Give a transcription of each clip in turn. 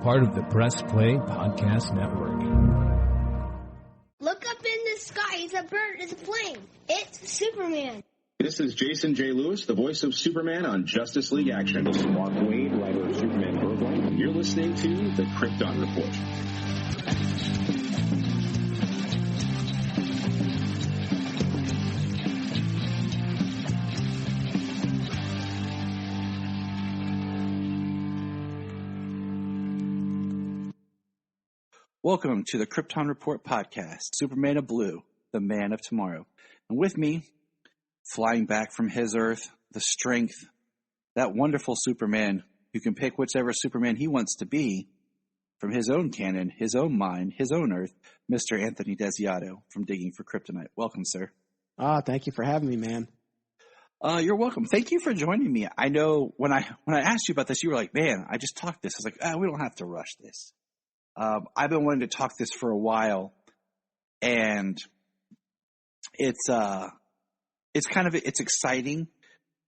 part of the Press Play Podcast Network. Look up in the sky. It's a bird. It's a plane. It's Superman. This is Jason J. Lewis, the voice of Superman on Justice League Action. This is Mark Wade, writer of Superman Birthright, and you're listening to the Krypton Report. Welcome to the Krypton Report podcast, Superman of Blue, the man of tomorrow. And with me, flying back from his Earth, the strength, that wonderful Superman who can pick whichever Superman he wants to be from his own canon, his own mind, his own Earth, Mr. Anthony Desiato from Digging for Kryptonite. Welcome, sir. Thank you for having me, man. You're welcome. Thank you for joining me. I know when I asked you about this, you were like, man, I just talked this. I was like, we don't have to rush this. I've been wanting to talk this for a while, and it's exciting,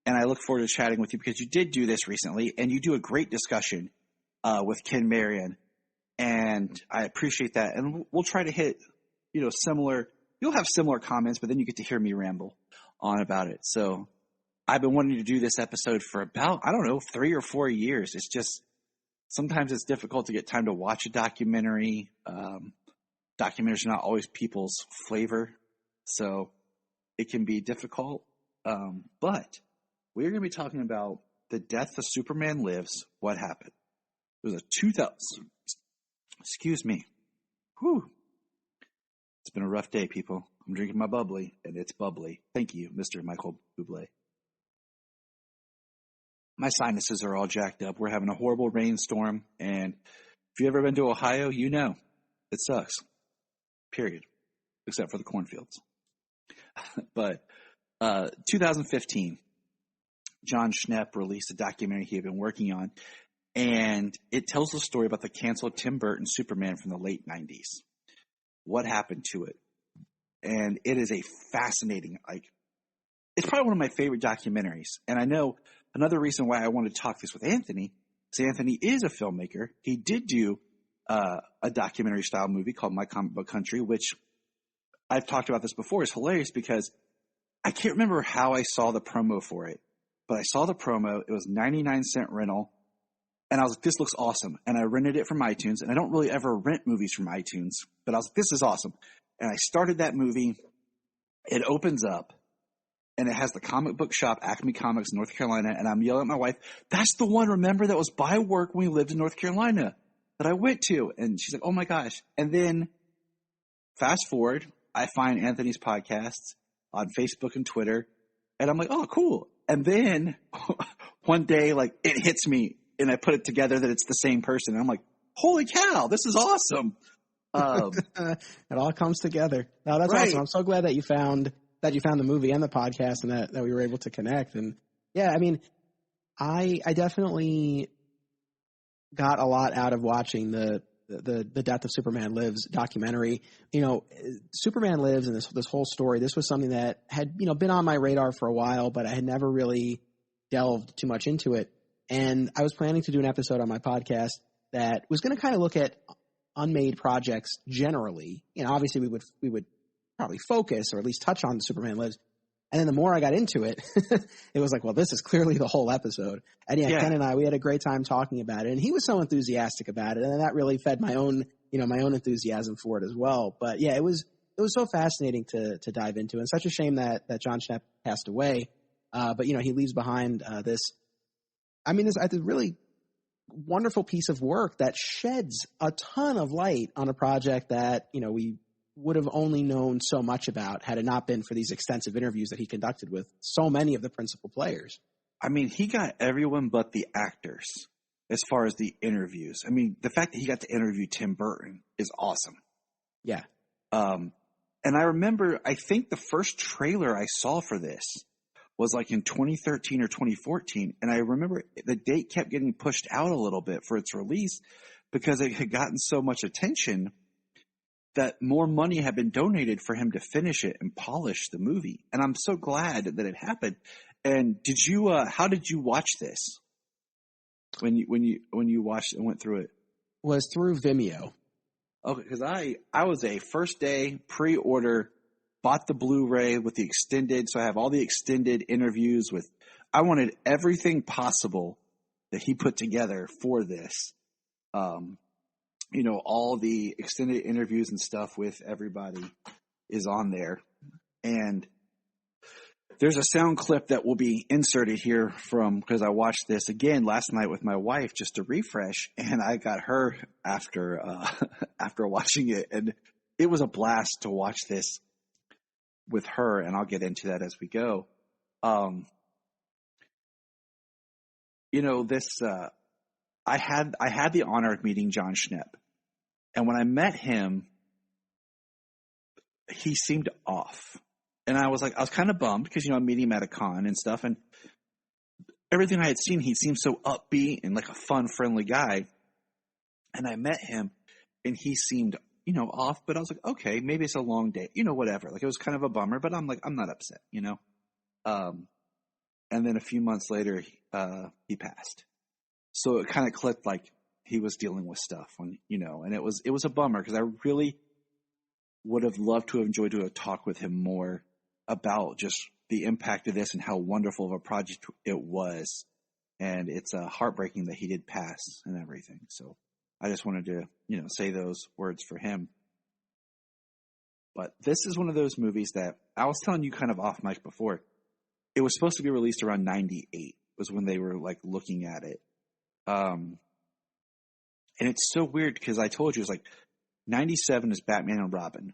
and I look forward to chatting with you because you did do this recently, and you do a great discussion with Ken Marion, and I appreciate that. And we'll try to hit, similar. You'll have similar comments, but then you get to hear me ramble on about it. So I've been wanting to do this episode for about 3 or 4 years. It's just. Sometimes it's difficult to get time to watch a documentary. Documentaries are not always people's flavor, so it can be difficult. But we're going to be talking about The Death of Superman Lives, What Happened. It was a 2000. Excuse me. Whew. It's been a rough day, people. I'm drinking my bubbly, and it's bubbly. Thank you, Mr. Michael Bublé. My sinuses are all jacked up. We're having a horrible rainstorm, and if you've ever been to Ohio, you know it sucks, period, except for the cornfields. But 2015, John Schnepp released a documentary he had been working on, and it tells the story about the canceled Tim Burton Superman from the late 90s. What happened to it? And it is a fascinating, it's probably one of my favorite documentaries, and I know another reason why I wanted to talk this with Anthony is Anthony is a filmmaker. He did do a documentary-style movie called My Comic Book Country, which I've talked about this before. It's hilarious because I can't remember how I saw the promo for it, but I saw the promo. It was 99-cent rental, and I was like, this looks awesome. And I rented it from iTunes, and I don't really ever rent movies from iTunes, but I was like, this is awesome. And I started that movie. It opens up. And it has the comic book shop, Acme Comics, North Carolina. And I'm yelling at my wife, that's the one, remember, that was by work when we lived in North Carolina that I went to. And she's like, oh, my gosh. And then fast forward, I find Anthony's podcasts on Facebook and Twitter. And I'm like, oh, cool. And then one day, it hits me. And I put it together that it's the same person. And I'm like, holy cow, this is awesome. It all comes together. No, that's right. Awesome. I'm so glad that you found the movie and the podcast and that we were able to connect. And yeah, I mean, I definitely got a lot out of watching the Death of Superman Lives documentary. Superman Lives and this whole story, this was something that had, been on my radar for a while, but I had never really delved too much into it. And I was planning to do an episode on my podcast that was going to kind of look at unmade projects generally. Obviously we would probably focus or at least touch on Superman Lives. And then the more I got into it, it was like, well, this is clearly the whole episode. And yeah, Ken and I, we had a great time talking about it. And he was so enthusiastic about it. And that really fed my own enthusiasm for it as well. But yeah, it was so fascinating to dive into, and such a shame that John Schnepp passed away. But he leaves behind this really wonderful piece of work that sheds a ton of light on a project that, we would have only known so much about had it not been for these extensive interviews that he conducted with so many of the principal players. I mean, he got everyone but the actors as far as the interviews. I mean, the fact that he got to interview Tim Burton is awesome. Yeah. And I remember, I think the first trailer I saw for this was in 2013 or 2014. And I remember the date kept getting pushed out a little bit for its release because it had gotten so much attention that more money had been donated for him to finish it and polish the movie. And I'm so glad that it happened. And how did you watch this when you watched and went through it? was through Vimeo. Okay, because I was a first day pre-order, bought the Blu-ray with the extended, so I have all the extended interviews with. I wanted everything possible that he put together for this. All the extended interviews and stuff with everybody is on there, and there's a sound clip that will be inserted here because I watched this again last night with my wife just to refresh, and I got her after watching it, and it was a blast to watch this with her, and I'll get into that as we go. I had the honor of meeting John Schnepp, and when I met him, he seemed off. And I was kind of bummed because, I'm meeting him at a con and stuff. And everything I had seen, he seemed so upbeat and like a fun, friendly guy. And I met him and he seemed, off. But I was like, okay, maybe it's a long day, whatever. Like it was kind of a bummer, but I'm like, I'm not upset, And then a few months later, he passed. So it kind of clicked like he was dealing with stuff and it was a bummer because I really would have loved to have enjoyed to have talked with him more about just the impact of this and how wonderful of a project it was. And it's heartbreaking that he did pass and everything. So I just wanted to, say those words for him. But this is one of those movies that I was telling you kind of off mic before. It was supposed to be released around 98 was when they were like looking at it. And it's so weird because I told you it's like 97 is Batman and Robin.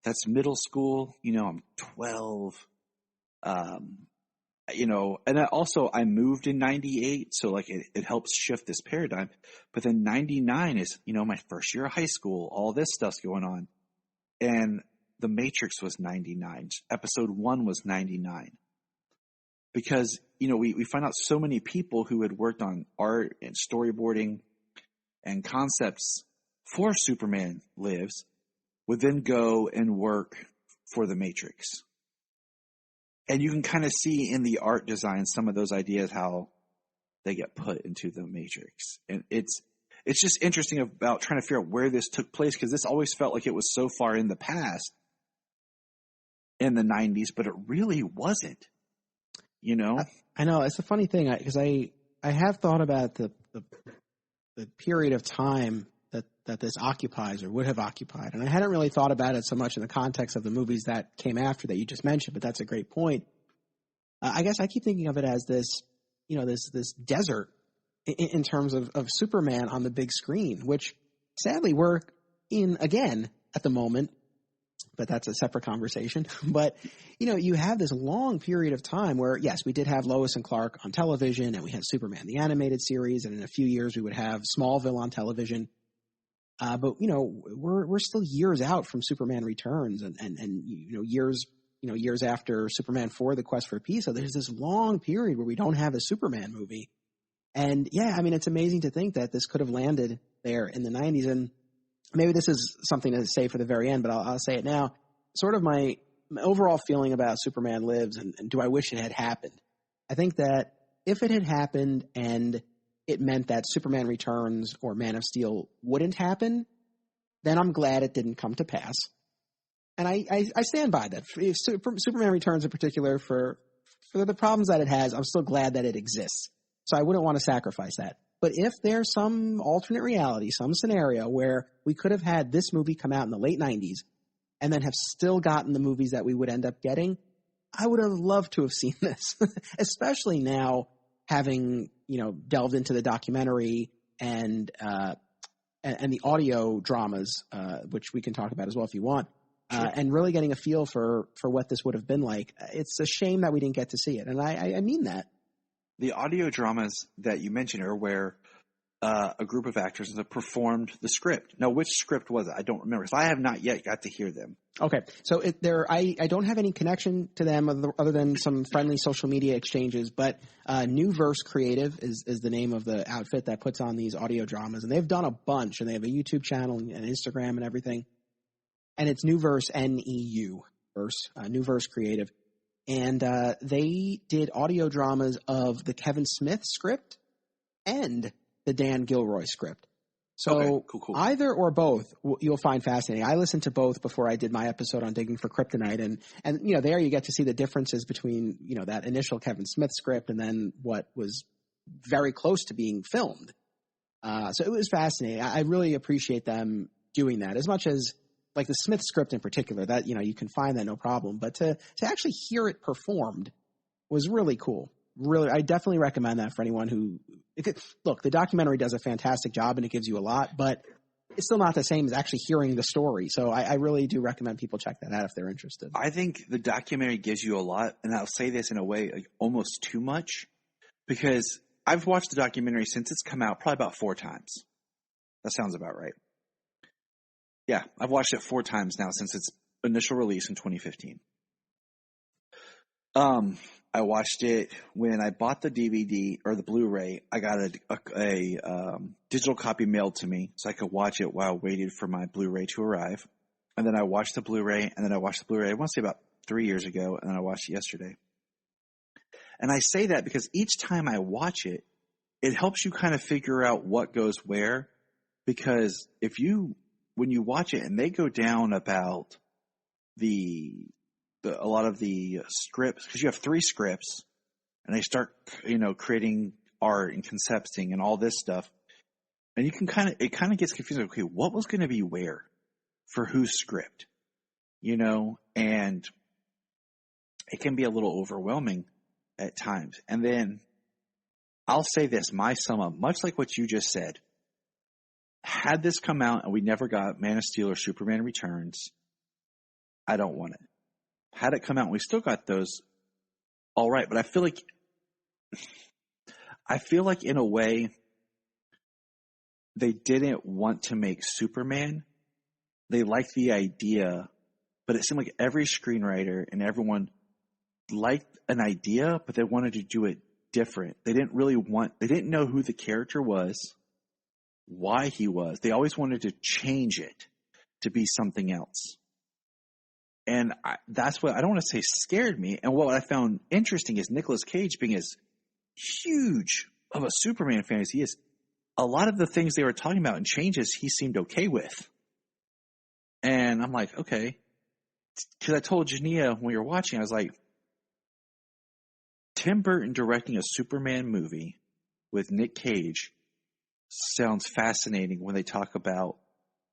That's middle school. I'm 12. And I moved in 98. So like it helps shift this paradigm. But then 99 is, my first year of high school. All this stuff's going on. And The Matrix was 99. Episode 1 was 99. Because, we find out so many people who had worked on art and storyboarding and concepts for Superman Lives would then go and work for The Matrix. And you can kind of see in the art design some of those ideas how they get put into The Matrix. And it's just interesting about trying to figure out where this took place because this always felt like it was so far in the past in the 90s, but it really wasn't. I know it's a funny thing because I have thought about the period of time that this occupies or would have occupied, and I hadn't really thought about it so much in the context of the movies that came after that you just mentioned. But that's a great point. I guess I keep thinking of it as this desert in terms of Superman on the big screen, which sadly we're in again at the moment. But that's a separate conversation. But, you have this long period of time where, yes, we did have Lois and Clark on television and we had Superman, the animated series. And in a few years we would have Smallville on television. But, we're still years out from Superman Returns and years after Superman 4, The Quest for Peace. So there's this long period where we don't have a Superman movie. And yeah, it's amazing to think that this could have landed there in the 90s. And maybe this is something to say for the very end, but I'll say it now. Sort of my overall feeling about Superman Lives and do I wish it had happened? I think that if it had happened and it meant that Superman Returns or Man of Steel wouldn't happen, then I'm glad it didn't come to pass. And I stand by that. If Superman Returns in particular, for the problems that it has, I'm still glad that it exists. So I wouldn't want to sacrifice that. But if there's some alternate reality, some scenario where we could have had this movie come out in the late 90s and then have still gotten the movies that we would end up getting, I would have loved to have seen this, especially now having, delved into the documentary and the audio dramas, which we can talk about as well if you want, sure. And really getting a feel for what this would have been like. It's a shame that we didn't get to see it. And I mean that. The audio dramas that you mentioned are where a group of actors have performed the script. Now, which script was it? I don't remember. So I have not yet got to hear them. Okay. So I don't have any connection to them other than some friendly social media exchanges, but New Verse Creative is the name of the outfit that puts on these audio dramas. And they've done a bunch, and they have a YouTube channel and Instagram and everything. And it's New Verse, N-E-U, Verse, New Verse Creative. And they did audio dramas of the Kevin Smith script and the Dan Gilroy script. So Okay, cool. either or both you'll find fascinating. I listened to both before I did my episode on Digging for Kryptonite, and there you get to see the differences between that initial Kevin Smith script and then what was very close to being filmed. So it was fascinating. I really appreciate them doing that as much as like the Smith script in particular. That you can find that no problem, but to actually hear it performed was really cool. Really, I definitely recommend that for anyone who look. The documentary does a fantastic job and it gives you a lot, but it's still not the same as actually hearing the story. So I really do recommend people check that out if they're interested. I think the documentary gives you a lot, and I'll say this in a way like almost too much, because I've watched the documentary since it's come out probably about 4 times. That sounds about right. Yeah, I've watched it 4 times now since its initial release in 2015. I watched it when I bought the DVD or the Blu-ray. I got a digital copy mailed to me so I could watch it while I waited for my Blu-ray to arrive. And then I watched the Blu-ray, and then I watched the Blu-ray, I want to say about 3 years ago, and then I watched it yesterday. And I say that because each time I watch it, it helps you kind of figure out what goes where. Because when you watch it and they go down about a lot of the scripts, because you have 3 scripts, and they start, creating art and concepting and all this stuff, and it kind of gets confusing. Okay, what was going to be where for whose script, and it can be a little overwhelming at times. And then I'll say this, my sum up, much like what you just said, had this come out and we never got Man of Steel or Superman Returns, I don't want it. Had it come out and we still got those, all right. But I feel like in a way they didn't want to make Superman. They liked the idea, but it seemed like every screenwriter and everyone liked an idea, but they wanted to do it different. They didn't know who the character was, why he was. They always wanted to change it to be something else. And that's what I don't want to say scared me. And what I found interesting is Nicolas Cage, being as huge of a Superman fan as he is, a lot of the things they were talking about and changes he seemed okay with. And I'm like, okay. Because I told Jania when we were watching, I was like, Tim Burton directing a Superman movie with Nick Cage sounds fascinating when they talk about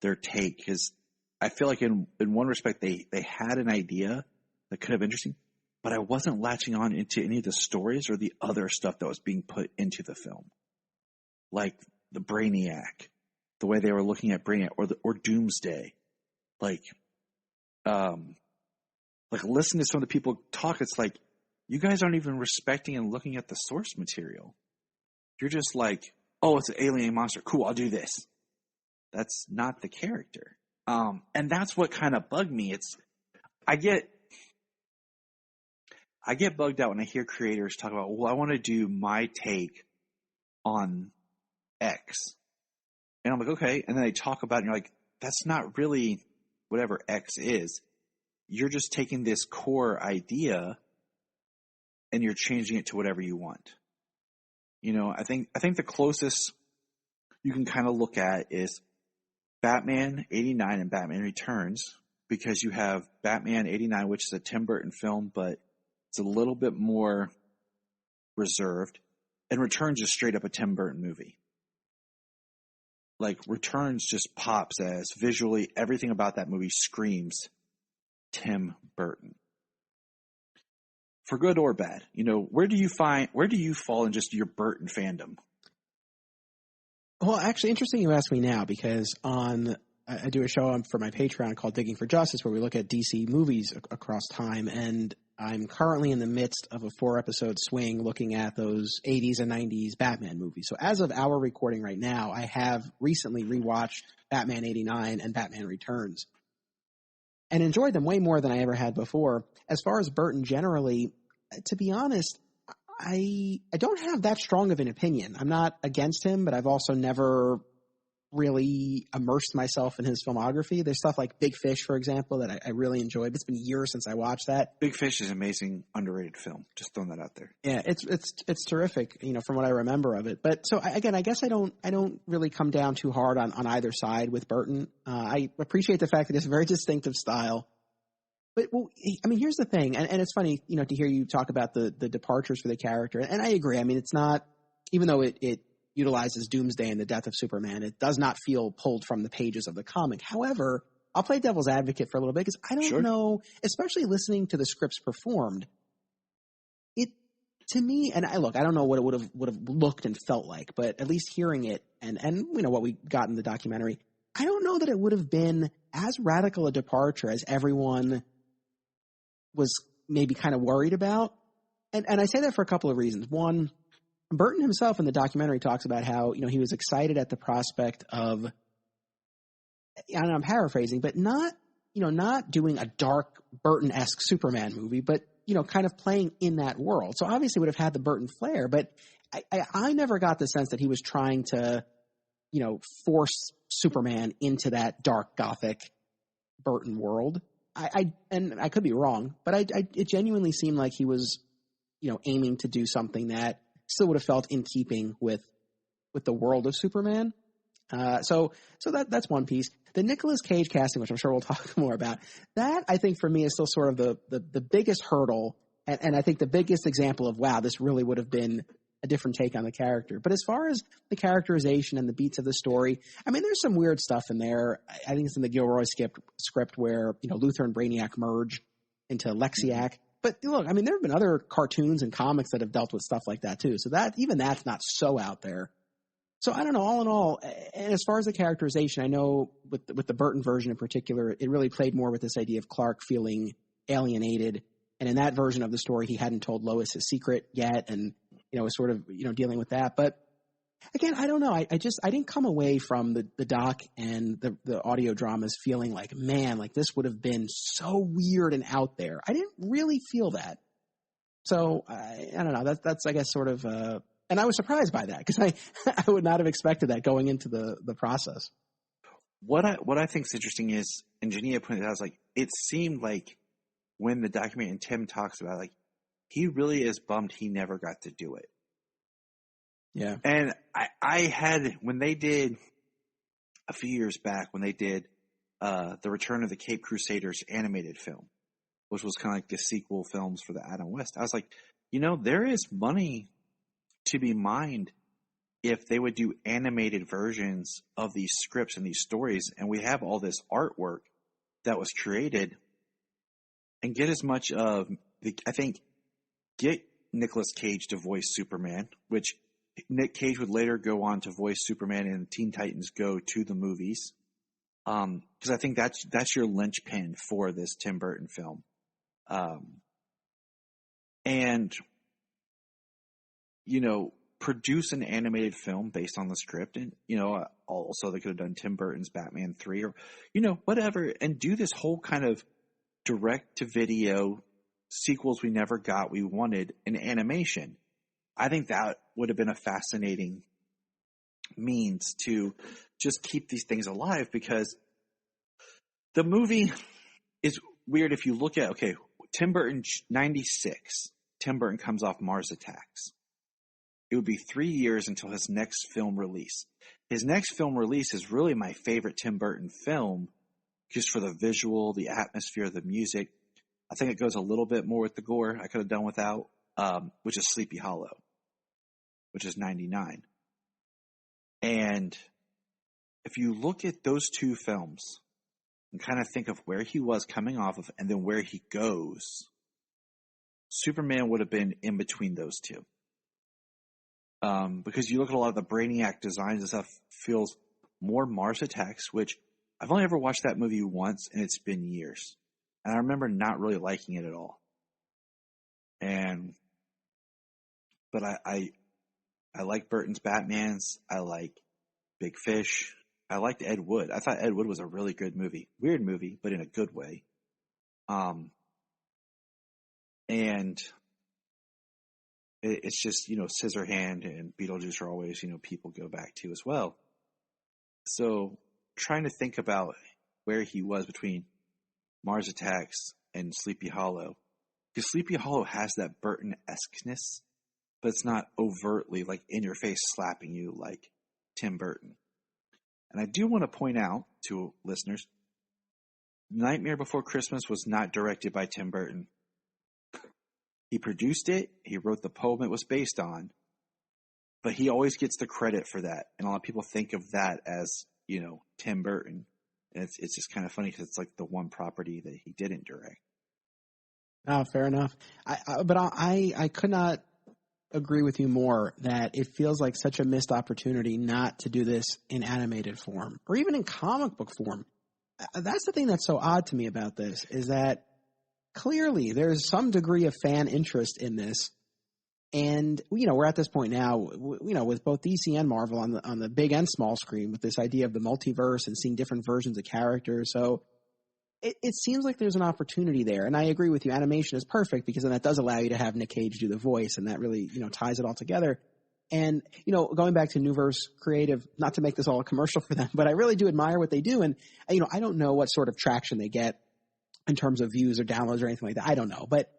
their take. Because I feel like in one respect they had an idea that could have been interesting, but I wasn't latching on into any of the stories or the other stuff that was being put into the film. Like the Brainiac, the way they were looking at Brainiac, or Doomsday. Like listen to some of the people talk, it's like, you guys aren't even respecting and looking at the source material. You're just like, oh, it's an alien monster. Cool, I'll do this. That's not the character. And that's what kind of bugged me. I get bugged out when I hear creators talk about, well, I want to do my take on X. And I'm like, okay. And then they talk about it and you're like, that's not really whatever X is. You're just taking this core idea and you're changing it to whatever you want. I think the closest you can kind of look at is Batman 89 and Batman Returns, because you have Batman 89, which is a Tim Burton film, but it's a little bit more reserved, and Returns is straight up a Tim Burton movie. Like, Returns just pops as visually everything about that movie screams Tim Burton. For good or bad, where do you fall in just your Burton fandom? Well, actually, interesting you ask me now, because I do a show for my Patreon called Digging for Justice, where we look at DC movies across time, and I'm currently in the midst of a 4-episode swing looking at those 80s and 90s Batman movies. So as of our recording right now, I have recently rewatched Batman 89 and Batman Returns and enjoyed them way more than I ever had before. As far as Burton generally, to be honest, I don't have that strong of an opinion. I'm not against him, but I've also never really immersed myself in his filmography. There's stuff like Big Fish, for example, that I really enjoyed. It's been years since I watched that. Big Fish is an amazing, underrated film. Just throwing that out there. Yeah, it's terrific, from what I remember of it. But so again, I guess I don't really come down too hard on either side with Burton. I appreciate the fact that he has a very distinctive style. But here's the thing, and it's funny, to hear you talk about the departures for the character. And I agree. I mean, it's not, even though it utilizes Doomsday and the death of Superman, it does not feel pulled from the pages of the comic. However, I'll play devil's advocate for a little bit because I don't know, especially listening to the scripts performed, it, to me, and I don't know what it would have looked and felt like, but at least hearing it and what we got in the documentary, I don't know that it would have been as radical a departure as everyone was maybe kind of worried about. And I say that for a couple of reasons. One, Burton himself in the documentary talks about how, he was excited at the prospect of, and I'm paraphrasing, but not doing a dark Burton-esque Superman movie, but, kind of playing in that world. So obviously would have had the Burton flair, but I never got the sense that he was trying to, force Superman into that dark Gothic Burton world. And I could be wrong, but it genuinely seemed like he was, aiming to do something that still would have felt in keeping with the world of Superman. So that's one piece. The Nicolas Cage casting, which I'm sure we'll talk more about, that I think for me is still sort of the biggest hurdle. And I think the biggest example of, wow, this really would have been a different take on the character. But as far as the characterization and the beats of the story, there's some weird stuff in there. I think it's in the Gilroy script where, Luthor and Brainiac merge into Lexiac. But look, there have been other cartoons and comics that have dealt with stuff like that too. So that's not so out there. So I don't know, all in all, and as far as the characterization, I know with the Burton version in particular, it really played more with this idea of Clark feeling alienated. And in that version of the story, he hadn't told Lois his secret yet and, was sort of, dealing with that. But again, I don't know. I didn't come away from the doc and the audio dramas feeling like, man, like this would have been so weird and out there. I didn't really feel that. So I don't know. That's I guess sort of, and I was surprised by that because I would not have expected that going into the process. What I think is interesting is, and Jania pointed out, like it seemed like when the documentary and Tim talks about it, like he really is bummed he never got to do it. Yeah. And I had, when they did a few years back, when they did the Return of the Cape Crusaders animated film, which was kind of like the sequel films for the Adam West, I was like, there is money to be mined if they would do animated versions of these scripts and these stories, and we have all this artwork that was created, and get as much of get Nicolas Cage to voice Superman, which Nick Cage would later go on to voice Superman in Teen Titans Go to the movies. Because I think that's your linchpin for this Tim Burton film. And produce an animated film based on the script. And, also they could have done Tim Burton's Batman 3 or, whatever, and do this whole kind of direct to video sequels we never got, we wanted in animation. I think that would have been a fascinating means to just keep these things alive, because the movie is weird. If you look at, Tim Burton, 96, Tim Burton comes off Mars Attacks. It would be 3 years until his next film release. His next film release is really my favorite Tim Burton film, just for the visual, the atmosphere, the music. I think it goes a little bit more with the gore I could have done without, which is Sleepy Hollow, which is 99. And if you look at those two films and kind of think of where he was coming off of and then where he goes, Superman would have been in between those two. Because you look at a lot of the Brainiac designs and stuff, feels more Mars Attacks, which I've only ever watched that movie once, and it's been years. And I remember not really liking it at all. But I like Burton's Batmans. I like Big Fish. I liked Ed Wood. I thought Ed Wood was a really good movie. Weird movie, but in a good way. And it's just, Scissorhand and Beetlejuice are always, people go back to as well. So trying to think about where he was between Mars Attacks and Sleepy Hollow. Because Sleepy Hollow has that Burton-esqueness, but it's not overtly like in your face slapping you like Tim Burton. And I do want to point out to listeners, Nightmare Before Christmas was not directed by Tim Burton. He produced it. He wrote the poem it was based on. But he always gets the credit for that. And a lot of people think of that as, Tim Burton. And it's just kind of funny because it's like the one property that he didn't direct. Oh, fair enough. I could not agree with you more that it feels like such a missed opportunity not to do this in animated form or even in comic book form. That's the thing that's so odd to me about this is that clearly there's some degree of fan interest in this. And, we're at this point now, with both DC and Marvel on the big and small screen with this idea of the multiverse and seeing different versions of characters. So it seems like there's an opportunity there. And I agree with you. Animation is perfect because then that does allow you to have Nick Cage do the voice and that really, ties it all together. And, going back to Newverse Creative, not to make this all a commercial for them, but I really do admire what they do. And, I don't know what sort of traction they get in terms of views or downloads or anything like that. I don't know. But,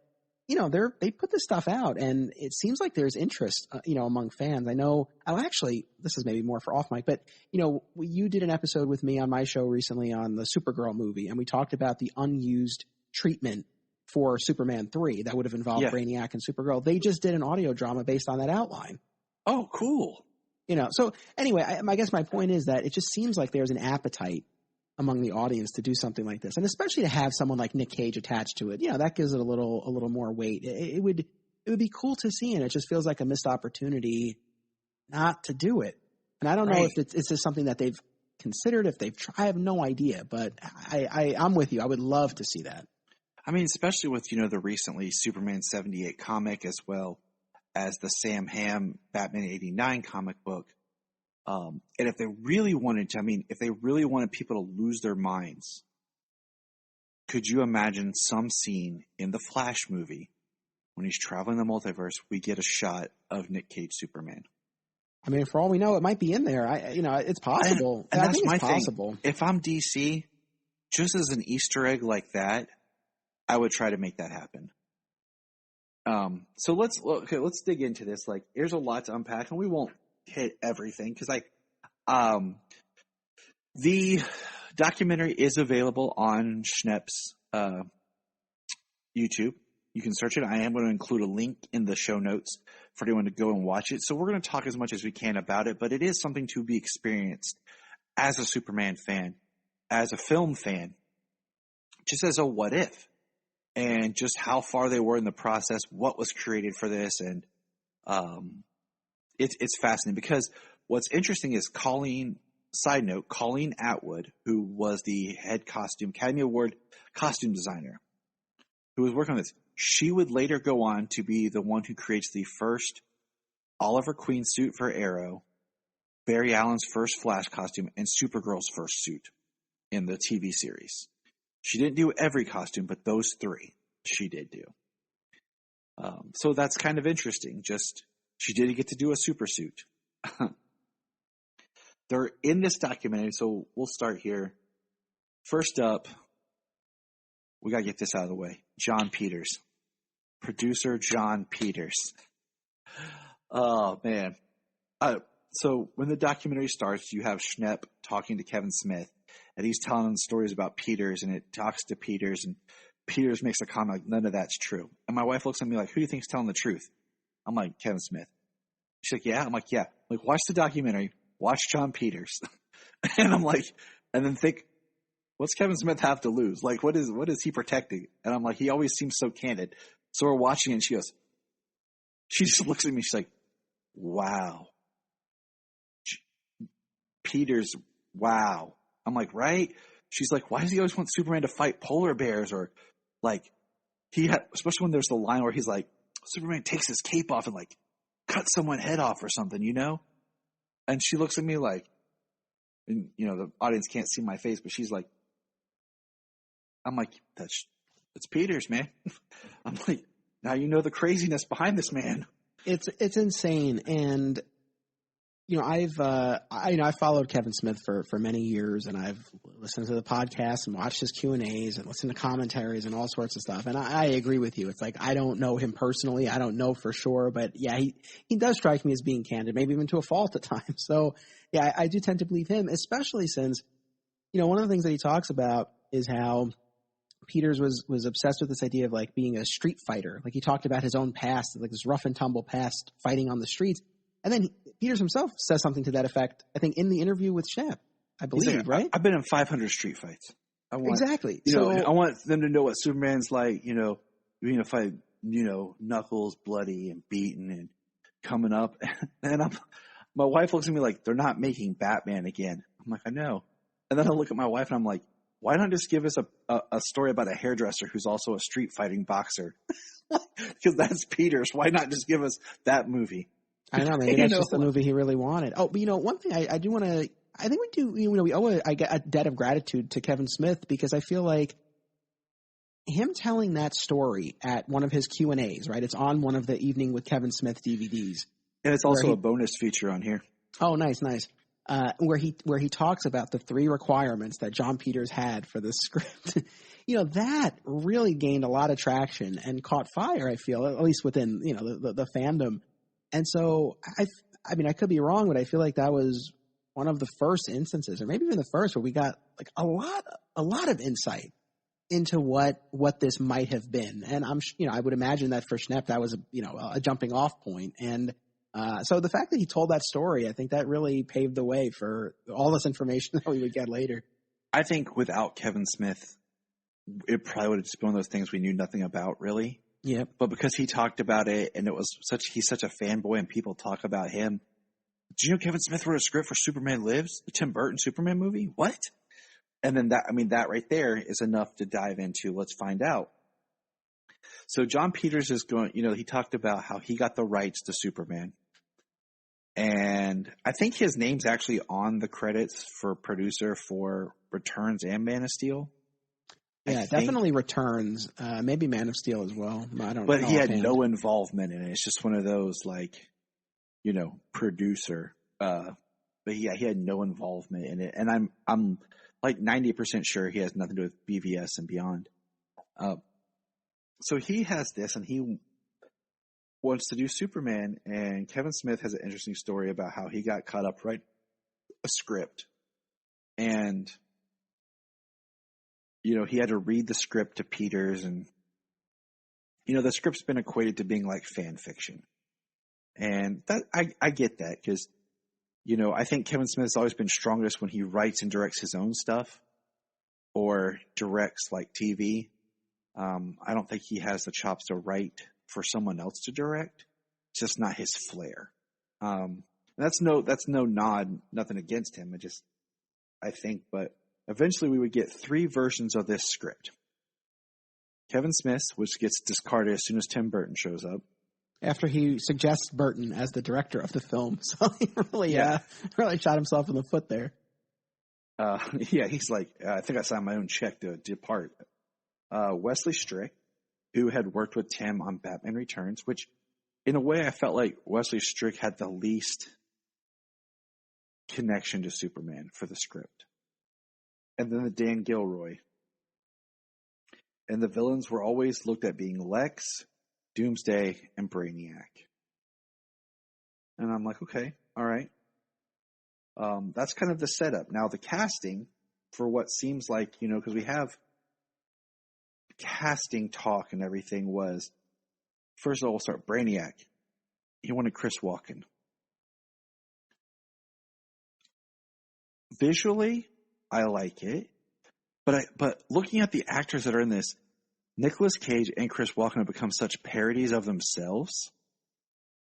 they put this stuff out and it seems like there's interest, among fans. I know, actually, this is maybe more for off mic, but, you did an episode with me on my show recently on the Supergirl movie and we talked about the unused treatment for Superman 3 that would have involved Brainiac and Supergirl. They just did an audio drama based on that outline. Oh, cool. So anyway, I guess my point is that it just seems like there's an appetite among the audience to do something like this. And especially to have someone like Nick Cage attached to it, that gives it a little more weight. It would be cool to see. And it just feels like a missed opportunity not to do it. And I don't know if it's just something that they've considered, if they've tried, I have no idea, but I'm with you. I would love to see that. I mean, especially with, the recently Superman 78 comic as well as the Sam Hamm Batman 89 comic book. And if they really wanted to, if they really wanted people to lose their minds, could you imagine some scene in the Flash movie when he's traveling the multiverse, we get a shot of Nick Cage Superman? For all we know, it might be in there. It's possible. And I think that's it's my possible. Thing. If I'm DC, just as an Easter egg like that, I would try to make that happen. So let's dig into this. Like, there's a lot to unpack, and we won't hit everything because the documentary is available on Schnepp's YouTube. You can search it. I am going to include a link in the show notes for anyone to go and watch it. So we're going to talk as much as we can about it, but it is something to be experienced as a Superman fan, as a film fan, just as a what if, and just how far they were in the process, what was created for this, and it's fascinating because what's interesting is Colleen Atwood, who was the head Academy Award costume designer, who was working on this, she would later go on to be the one who creates the first Oliver Queen suit for Arrow, Barry Allen's first Flash costume, and Supergirl's first suit in the TV series. She didn't do every costume, but those three she did do. So that's kind of interesting. Just she did get to do a super suit. They're in this documentary, so we'll start here. First up, we got to get this out of the way. John Peters. Producer John Peters. Oh, man. So when the documentary starts, you have Schnepp talking to Kevin Smith, and he's telling him stories about Peters, and it talks to Peters, and Peters makes a comment like, none of that's true. And my wife looks at me like, who do you think's telling the truth? I'm like, Kevin Smith. She's like, yeah? I'm like, yeah. I'm like, watch the documentary. Watch John Peters. And I'm like, and then think, what's Kevin Smith have to lose? Like, what is he protecting? And I'm like, he always seems so candid. So we're watching it, and she just looks at me. She's like, wow. Peters, wow. I'm like, right? She's like, why does he always want Superman to fight polar bears? Or like, especially when there's the line where he's like, Superman takes his cape off and like cuts someone's head off or something, you know? And she looks at me like, and the audience can't see my face, but she's like, I'm like, it's Peters, man. I'm like, now you know the craziness behind this man. It's insane. And I've followed Kevin Smith for many years, and I've listened to the podcast and watched his Q&As and listened to commentaries and all sorts of stuff. And I agree with you. It's like, I don't know him personally. I don't know for sure, but yeah, he does strike me as being candid, maybe even to a fault at times. So yeah, I do tend to believe him, especially since, one of the things that he talks about is how Peters was obsessed with this idea of like being a street fighter. Like he talked about his own past, like this rough and tumble past fighting on the streets. And then Peters himself says something to that effect, I think, in the interview with Shep, I believe, like, right? I've been in 500 street fights. Exactly. I want them to know what Superman's like, being a fight, knuckles bloody and beaten and coming up. And my wife looks at me like, they're not making Batman again. I'm like, I know. And then I look at my wife and I'm like, why not just give us a story about a hairdresser who's also a street fighting boxer? Because that's Peters. Why not just give us that movie? I know, maybe that's just the movie he really wanted. Oh, but one thing I do want to, I think we do, we owe a debt of gratitude to Kevin Smith, because I feel like him telling that story at one of his Q&As, right? It's on one of the Evening with Kevin Smith DVDs. And it's also a bonus feature on here. Oh, nice. Where he talks about the 3 requirements that John Peters had for the script. That really gained a lot of traction and caught fire, I feel, at least within, the fandom. And so I could be wrong, but I feel like that was one of the first instances, or maybe even the first, where we got like a lot of insight into what this might have been. And I would imagine that for Schnepp, that was a jumping off point. And so the fact that he told that story, I think that really paved the way for all this information that we would get later. I think without Kevin Smith, it probably would have just been one of those things we knew nothing about, really. Yeah. But because he talked about it, and he's such a fanboy, and people talk about him. Do you know Kevin Smith wrote a script for Superman Lives, the Tim Burton Superman movie? What? And then that right there is enough to dive into. Let's find out. So John Peters is going, he talked about how he got the rights to Superman. And I think his name's actually on the credits for producer for Returns and Man of Steel. Yeah, definitely Returns. Maybe Man of Steel as well. I don't know. But he had no involvement in it. It's just one of those producer. But yeah, he had no involvement in it. And I'm like 90% sure he has nothing to do with BVS and beyond. So he has this, and he wants to do Superman. And Kevin Smith has an interesting story about how he got caught up writing a script. And he had to read the script to Peters, and, the script's been equated to being like fan fiction. And that, I get that, because, I think Kevin Smith's always been strongest when he writes and directs his own stuff, or directs like TV. I don't think he has the chops to write for someone else to direct. It's just not his flair. That's no nod, nothing against him. I think, but eventually we would get 3 versions of this script. Kevin Smith, which gets discarded as soon as Tim Burton shows up. After he suggests Burton as the director of the film. So he really shot himself in the foot there. He's like, I think I signed my own check to depart. Wesley Strick, who had worked with Tim on Batman Returns, which in a way I felt like Wesley Strick had the least connection to Superman for the script. And then the Dan Gilroy. And the villains were always looked at being Lex, Doomsday, and Brainiac. And I'm like, okay, all right. That's kind of the setup. Now the casting for what seems like, because we have casting talk and everything was, first of all, we'll start Brainiac. He wanted Chris Walken. Visually, I like it, but looking at the actors that are in this, Nicolas Cage and Chris Walken have become such parodies of themselves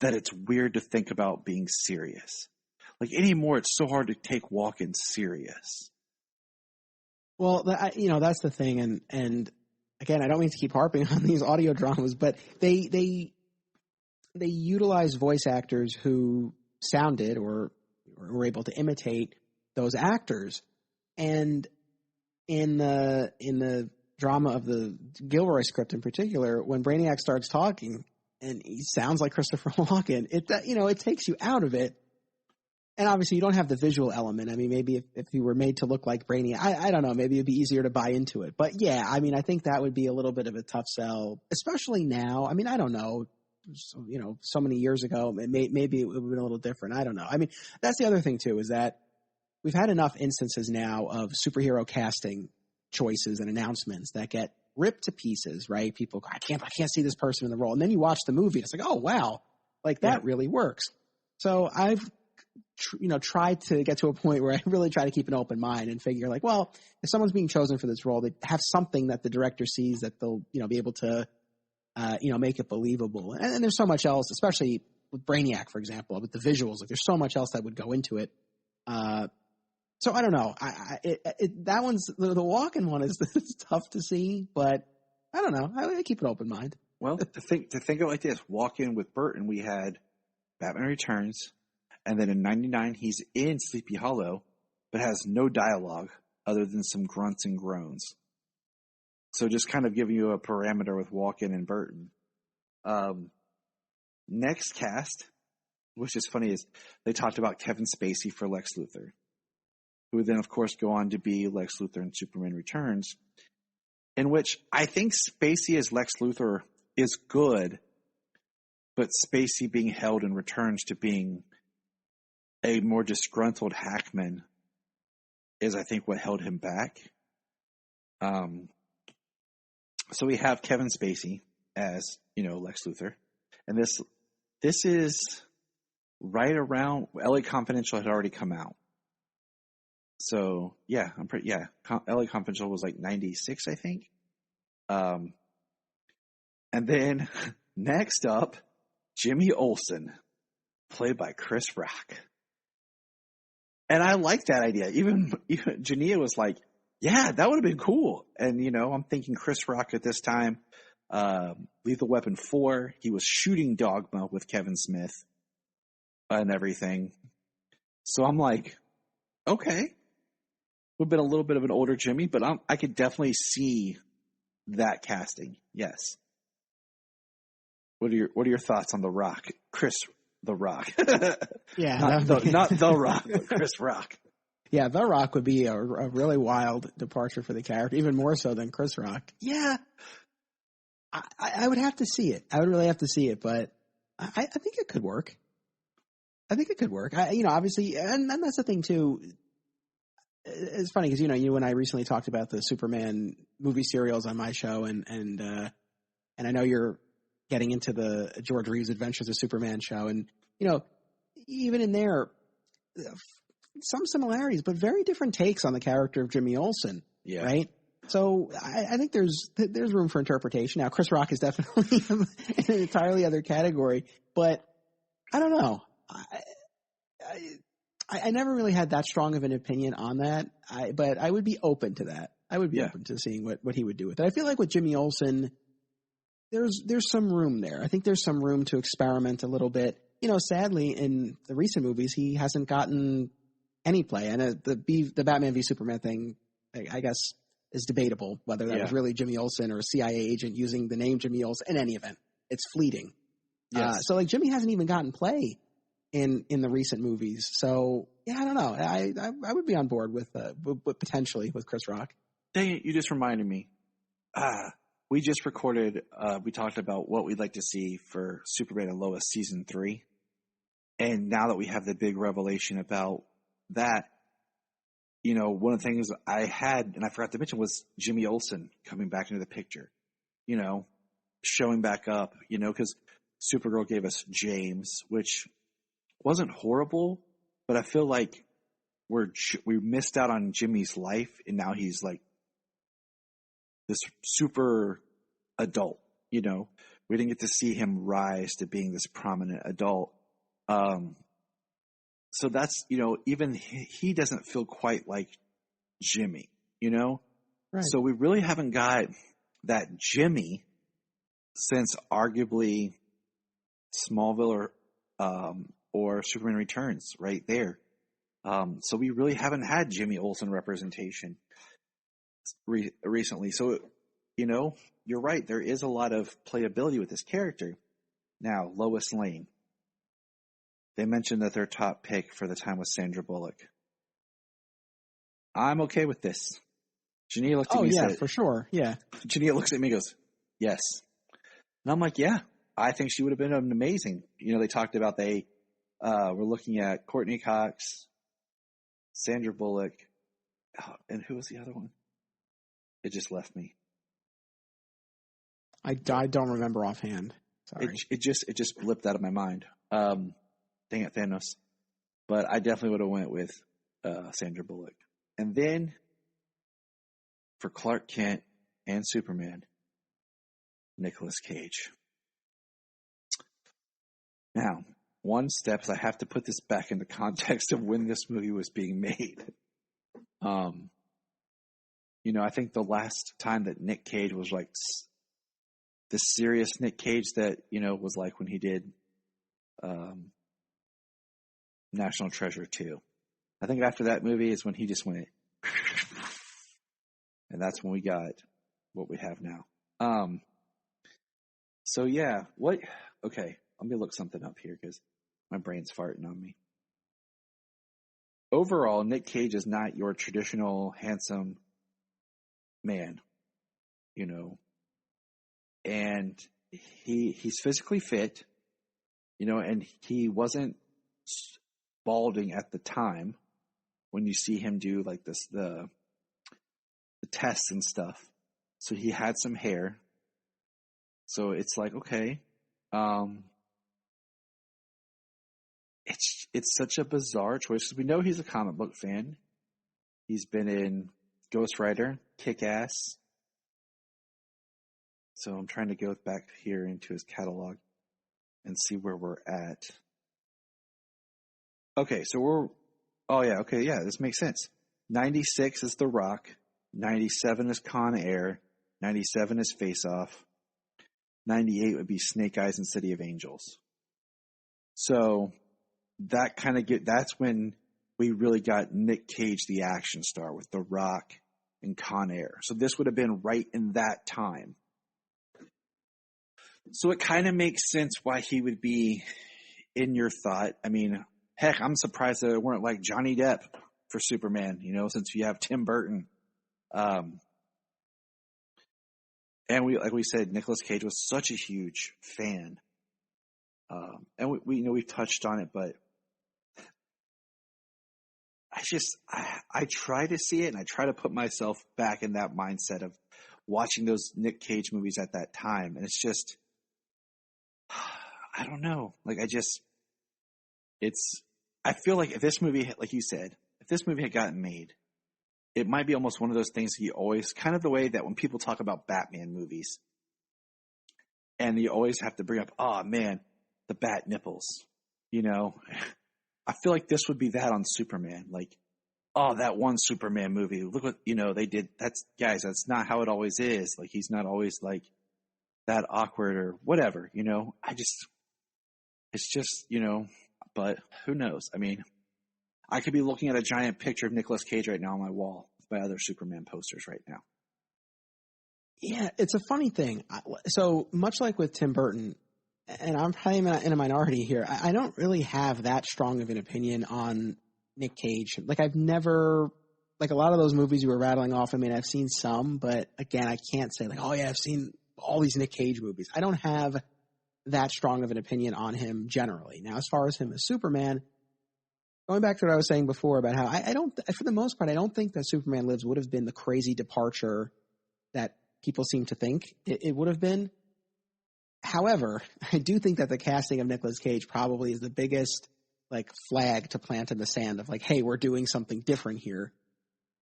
that it's weird to think about being serious. Like anymore, it's so hard to take Walken serious. Well, that's the thing, and again, I don't mean to keep harping on these audio dramas, but they utilize voice actors who sounded or were able to imitate those actors. And in the drama of the Gilroy script in particular, when Brainiac starts talking and he sounds like Christopher Walken, it takes you out of it. And obviously you don't have the visual element. I mean, maybe if he were made to look like Brainiac, I don't know, maybe it'd be easier to buy into it. But yeah, I mean, I think that would be a little bit of a tough sell, especially now. I mean, I don't know. So many years ago, maybe it would have been a little different. I don't know. I mean, that's the other thing too, is that we've had enough instances now of superhero casting choices and announcements that get ripped to pieces, right? People go, I can't see this person in the role. And then you watch the movie and it's like, oh, wow, like that really works. So I've, tried to get to a point where I really try to keep an open mind and figure like, well, if someone's being chosen for this role, they have something that the director sees that they'll, be able to, make it believable. And there's so much else, especially with Brainiac, for example, with the visuals, like there's so much else that would go into it. So I don't know. That one's the Walken one is tough to see, but I don't know. I keep an open mind. Well, to think of it like this, Walken with Burton, we had Batman Returns, and then in '99 he's in Sleepy Hollow, but has no dialogue other than some grunts and groans. So just kind of giving you a parameter with Walken and Burton. Next cast, which is funny, is they talked about Kevin Spacey for Lex Luthor, who would then, of course, go on to be Lex Luthor in Superman Returns, in which I think Spacey as Lex Luthor is good, but Spacey being held in Returns to being a more disgruntled hackman is, I think, what held him back. So we have Kevin Spacey as, Lex Luthor. And this is right around LA Confidential had already come out. So yeah, LA Confidential was like 96, I think. And then next up, Jimmy Olsen, played by Chris Rock. And I like that idea. Even Jania was like, yeah, that would have been cool. And, I'm thinking Chris Rock at this time, Lethal Weapon 4, he was shooting Dogma with Kevin Smith and everything. So I'm like, okay. Would have been a little bit of an older Jimmy, but I could definitely see that casting. Yes. What are your thoughts on The Rock? Chris The Rock. Yeah. not The Rock, but Chris Rock. Yeah, The Rock would be a really wild departure for the character, even more so than Chris Rock. Yeah. I would have to see it. I would really have to see it, but I think it could work. Obviously, and that's the thing too. It's funny because you when I recently talked about the Superman movie serials on my show, and I know you're getting into the George Reeves Adventures of Superman show, and even in there, some similarities, but very different takes on the character of Jimmy Olsen. Yeah. Right. So I think there's room for interpretation. Now, Chris Rock is definitely in an entirely other category, but I don't know. I never really had that strong of an opinion on that, but I would be open to that. I would be open to seeing what he would do with it. I feel like with Jimmy Olsen, there's some room there. I think there's some room to experiment a little bit. Sadly, in the recent movies, he hasn't gotten any play. And the Batman v Superman thing, I guess, is debatable whether that was really Jimmy Olsen or a CIA agent using the name Jimmy Olsen. In any event, it's fleeting. Yes. So Jimmy hasn't even gotten play in the recent movies. So I don't know. I would be on board with potentially with Chris Rock. Dang it, you just reminded me. We just recorded, we talked about what we'd like to see for Superman and Lois season 3. And now that we have the big revelation about that, one of the things I had, and I forgot to mention, was Jimmy Olsen coming back into the picture, showing back up, because Supergirl gave us James, which wasn't horrible, but I feel like we missed out on Jimmy's life, and now he's like this super adult, we didn't get to see him rise to being this prominent adult. So that's, even he doesn't feel quite like Jimmy, Right. So we really haven't got that Jimmy since arguably Smallville or Superman Returns right there. So we really haven't had Jimmy Olsen representation recently. So, you're right. There is a lot of playability with this character. Now, Lois Lane. they mentioned that their top pick for the time was Sandra Bullock. I'm okay with this. Jania looked at me and said, for sure. Yeah. Jania looks at me and goes, yes. And I'm like, yeah, I think she would have been amazing. You know, they talked about they were looking at Courtney Cox, Sandra Bullock, and who was the other one? It just left me. I don't remember offhand. Sorry. It just blipped out of my mind. Dang it, Thanos. But I definitely would have went with Sandra Bullock. And then for Clark Kent and Superman, Nicolas Cage. Now, one step is I have to put this back in the context of when this movie was being made. You know, I think the last time that Nick Cage was like the serious Nick Cage that, you know, was like when he did National Treasure 2. I think after that movie is when he just went, and that's when we got what we have now. So yeah, okay, let me look something up here because my brain's farting on me. Overall, Nick Cage is not your traditional handsome man, you know, and he's physically fit, you know, and he wasn't balding at the time when you see him do like this, the tests and stuff. So he had some hair. So it's like, okay, it's such a bizarre choice because we know he's a comic book fan. He's been in Ghost Rider, Kick-Ass. So I'm trying to go back here into his catalog and see where we're at. Okay, so this makes sense. 96 is The Rock, 97 is Con Air, 97 is Face Off, 98 would be Snake Eyes and City of Angels. So that that's when we really got Nick Cage, the action star, with The Rock and Con Air. So this would have been right in that time. So it kind of makes sense why he would be in your thought. I mean, heck, I'm surprised that it weren't like Johnny Depp for Superman, you know, since you have Tim Burton. And like we said, Nicolas Cage was such a huge fan. And we you know, we've touched on it, but I try to see it and I try to put myself back in that mindset of watching those Nick Cage movies at that time. And it's just, I don't know. Like I feel like if this movie, like you said, if this movie had gotten made, it might be almost one of those things that you always, kind of the way that when people talk about Batman movies, and you always have to bring up, oh man, the bat nipples, you know? I feel like this would be that on Superman. Like, oh, that one Superman movie, look what, you know, they did. That's not how it always is. Like, he's not always like that awkward or whatever, you know? It's just, you know, but who knows? I mean, I could be looking at a giant picture of Nicolas Cage right now on my wall with my other Superman posters right now. Yeah, it's a funny thing. So much like with Tim Burton, and I'm probably in a minority here, I don't really have that strong of an opinion on Nick Cage. Like I've never, like a lot of those movies you were rattling off, I mean, I've seen some, but again, I can't say like, oh yeah, I've seen all these Nick Cage movies. I don't have that strong of an opinion on him generally. Now, as far as him as Superman, going back to what I was saying before about how I don't, for the most part, I don't think that Superman Lives would have been the crazy departure that people seem to think it would have been. However, I do think that the casting of Nicolas Cage probably is the biggest like flag to plant in the sand of like, hey, we're doing something different here.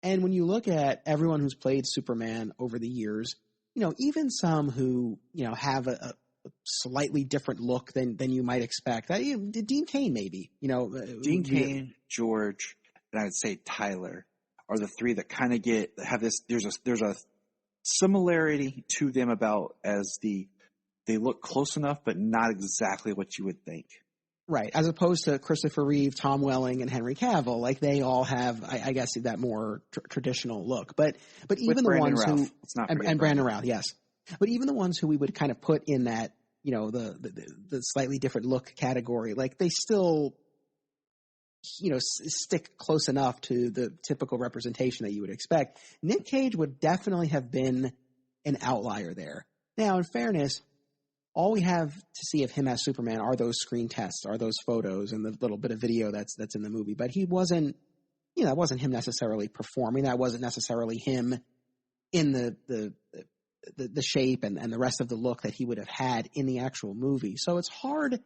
And when you look at everyone who's played Superman over the years, you know, even some who, you know, have a slightly different look than you might expect. Dean Cain, maybe, you know, Dean Cain, George, and I would say Tyler are the three that kind of have this. There's a similarity to them about they look close enough, but not exactly what you would think. Right. As opposed to Christopher Reeve, Tom Welling, and Henry Cavill, like they all have, I guess, that more traditional look. But even the ones who, and Brandon Routh, yes. But even the ones who we would kind of put in that, you know, the slightly different look category, like they still stick close enough to the typical representation that you would expect. Nick Cage would definitely have been an outlier there. Now, in fairness, all we have to see of him as Superman are those screen tests, are those photos, and the little bit of video that's in the movie. But he wasn't, that wasn't him necessarily performing. That wasn't necessarily him in the shape and the rest of the look that he would have had in the actual movie. So it's hard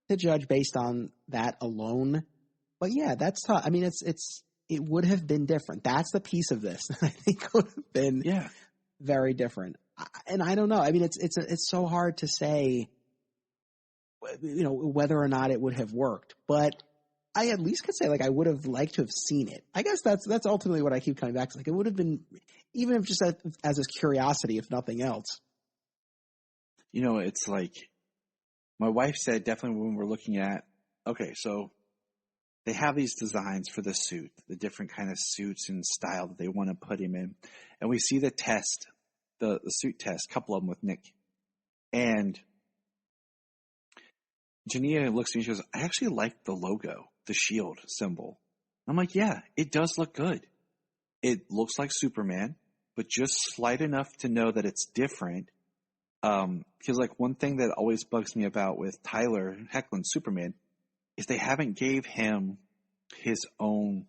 to judge based on that alone. But yeah, that's tough. I mean, it would have been different. That's the piece of this that I think would have been very different. And I don't know. I mean, it's so hard to say, whether or not it would have worked. But I at least could say, like, I would have liked to have seen it. I guess that's ultimately what I keep coming back to. Like, it would have been, even if just as a curiosity, if nothing else. It's like my wife said, definitely when we're looking at, okay, so they have these designs for the suit, the different kind of suits and style that they want to put him in. And we see the test, the suit test, a couple of them with Nick. And Jania looks at me and she goes, I actually like the logo, the shield symbol. I'm like, yeah, it does look good. It looks like Superman, but just slight enough to know that it's different. Because like one thing that always bugs me about with Tyler Hoechlin's Superman is they haven't gave him his own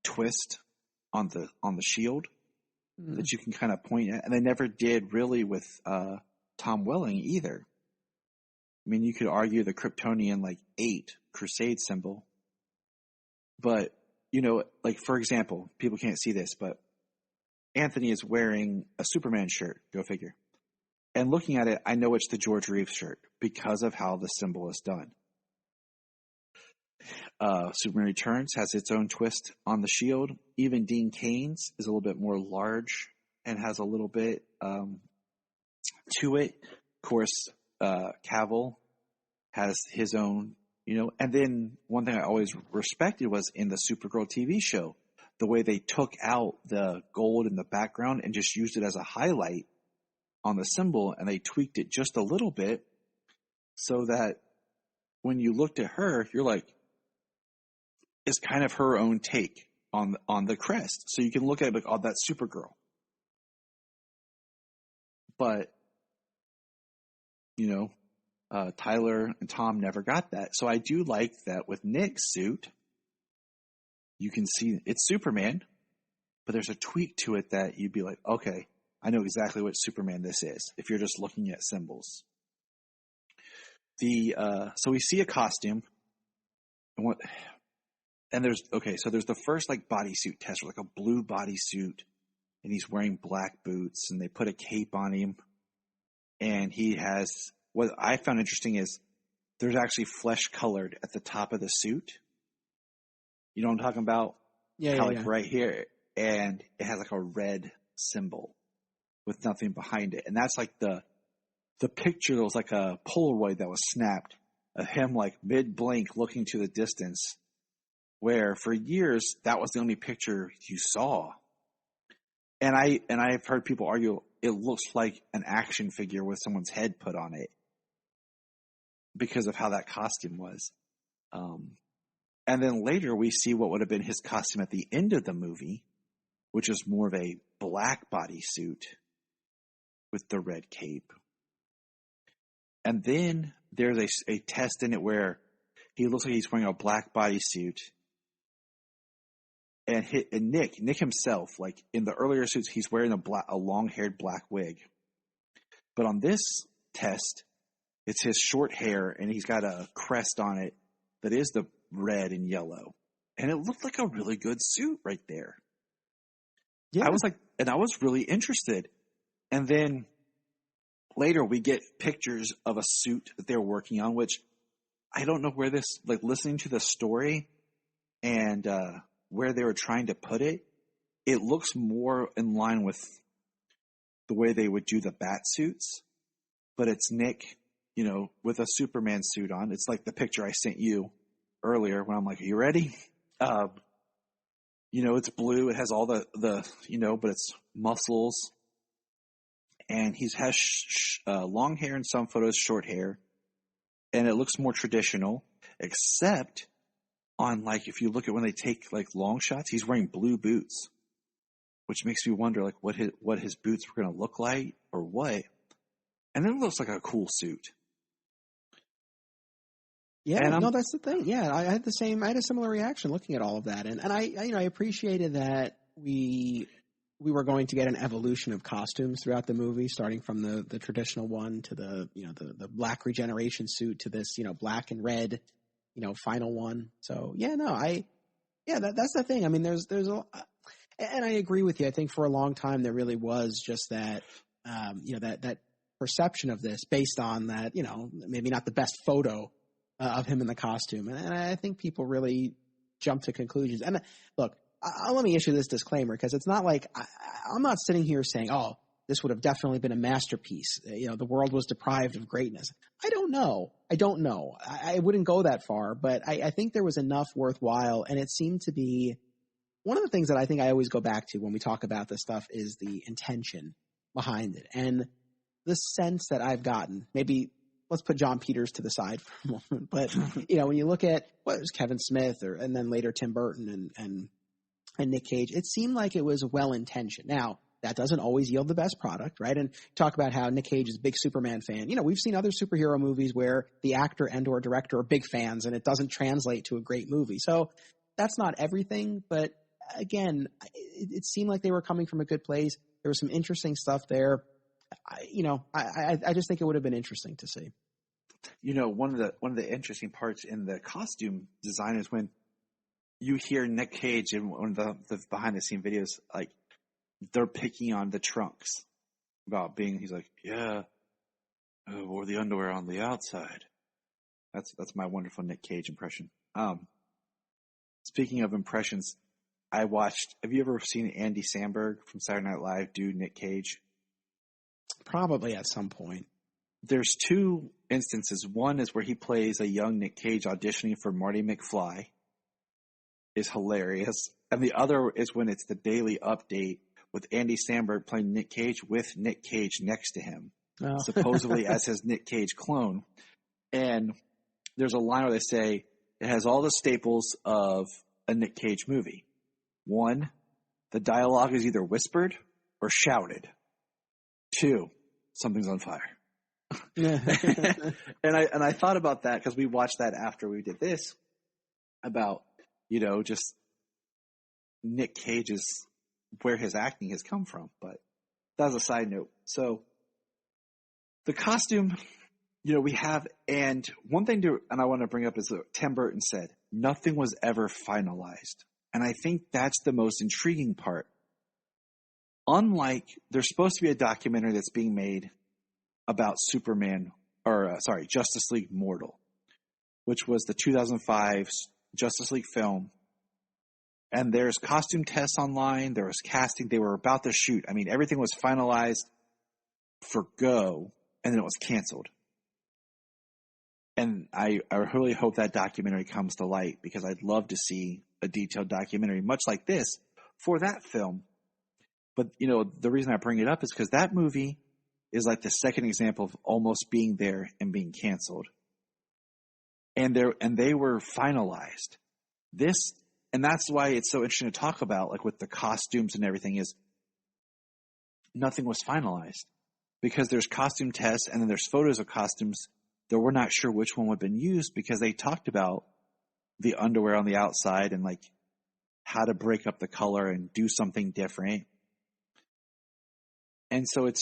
twist on the shield that you can kind of point at. And they never did really with Tom Welling either. I mean, you could argue the Kryptonian 8 Crusade symbol. But, like for example, people can't see this, but Anthony is wearing a Superman shirt, go figure. And looking at it, I know it's the George Reeves shirt because of how the symbol is done. Superman Returns has its own twist on the shield. Even Dean Cain's is a little bit more large and has a little bit to it. Of course, Cavill has his own, And then one thing I always respected was in the Supergirl TV show, the way they took out the gold in the background and just used it as a highlight on the symbol, and they tweaked it just a little bit so that when you looked at her, you're like, it's kind of her own take on the crest. So you can look at it like, oh, that's Supergirl. But, Tyler and Tom never got that. So I do like that with Nick's suit, you can see it's Superman, but there's a tweak to it that you'd be like, okay, I know exactly what Superman this is if you're just looking at symbols. So we see a costume, and there's the first bodysuit test, like a blue bodysuit, and he's wearing black boots, and they put a cape on him, and he has, what I found interesting is there's actually flesh colored at the top of the suit. You know what I'm talking about? Yeah. Right here, and it has like a red symbol with nothing behind it. And that's like the picture that was like a Polaroid that was snapped of him mid blink looking to the distance, where for years that was the only picture you saw. And I've heard people argue it looks like an action figure with someone's head put on it because of how that costume was. And then later we see what would have been his costume at the end of the movie, which is more of a black bodysuit with the red cape. And then there's a test in it where he looks like he's wearing a black bodysuit. And Nick himself, in the earlier suits, he's wearing a long-haired black wig. But on this test, it's his short hair, and he's got a crest on it that is the red and yellow. And it looked like a really good suit right there. Yeah. I was really interested. And then later we get pictures of a suit that they're working on, which I don't know where this, listening to the story and where they were trying to put it, it looks more in line with the way they would do the bat suits. But it's Nick, with a Superman suit on. It's like the picture I sent you earlier when I'm like, are you ready? It's blue. It has all the but it's muscles. And he has long hair in some photos, short hair. And it looks more traditional, except on, like, if you look at when they take, like, long shots, he's wearing blue boots, which makes me wonder, like, what his boots were going to look like or what. And then it looks like a cool suit. Yeah, no, that's the thing. Yeah, I had a similar reaction looking at all of that. And I appreciated that we were going to get an evolution of costumes throughout the movie, starting from the traditional one to the black regeneration suit to this, black and red, final one. So that's the thing. I mean, there's and I agree with you. I think for a long time there really was just that, that perception of this based on that, maybe not the best photo of him in the costume. And I think people really jump to conclusions. And look, let me issue this disclaimer, because it's not like I'm not sitting here saying, oh, this would have definitely been a masterpiece. The world was deprived of greatness. I don't know. I wouldn't go that far, but I think there was enough worthwhile. And it seemed to be one of the things that I think I always go back to when we talk about this stuff is the intention behind it. And the sense that I've gotten, maybe let's put John Peters to the side for a moment. But, when you look at what was Kevin Smith and then later Tim Burton and Nick Cage, it seemed like it was well-intentioned. Now, that doesn't always yield the best product, right? And talk about how Nick Cage is a big Superman fan. We've seen other superhero movies where the actor and or director are big fans and it doesn't translate to a great movie. So that's not everything. But again, it seemed like they were coming from a good place. There was some interesting stuff there. I just think it would have been interesting to see. One of the interesting parts in the costume design is when you hear Nick Cage in one of the behind the scene videos, like they're picking on the trunks about he's like, yeah, wore the underwear on the outside. That's my wonderful Nick Cage impression. Speaking of impressions, have you ever seen Andy Samberg from Saturday Night Live do Nick Cage? Probably at some point. There's two instances. One is where he plays a young Nick Cage auditioning for Marty McFly. Is hilarious. And the other is when it's the daily update with Andy Samberg playing Nick Cage with Nick Cage next to him, supposedly as his Nick Cage clone. And there's a line where they say it has all the staples of a Nick Cage movie. One, the dialogue is either whispered or shouted. Two, something's on fire. and I thought about that because we watched that after we did this about, just Nick Cage's, where his acting has come from. But that was a side note. So the costume, we have, and one thing I want to bring up is that Tim Burton said, nothing was ever finalized. And I think that's the most intriguing part. Unlike, there's supposed to be a documentary that's being made about Justice League Mortal, which was the 2005 Justice League film. And there's costume tests online. There was casting. They were about to shoot. I mean, everything was finalized for go, and then it was canceled. And I really hope that documentary comes to light, because I'd love to see a detailed documentary, much like this, for that film. But, the reason I bring it up is because that movie is like the second example of almost being there and being canceled. And they were finalized. And that's why it's so interesting to talk about, like with the costumes and everything, is nothing was finalized. Because there's costume tests and then there's photos of costumes that we're not sure which one would have been used, because they talked about the underwear on the outside and like how to break up the color and do something different. And so it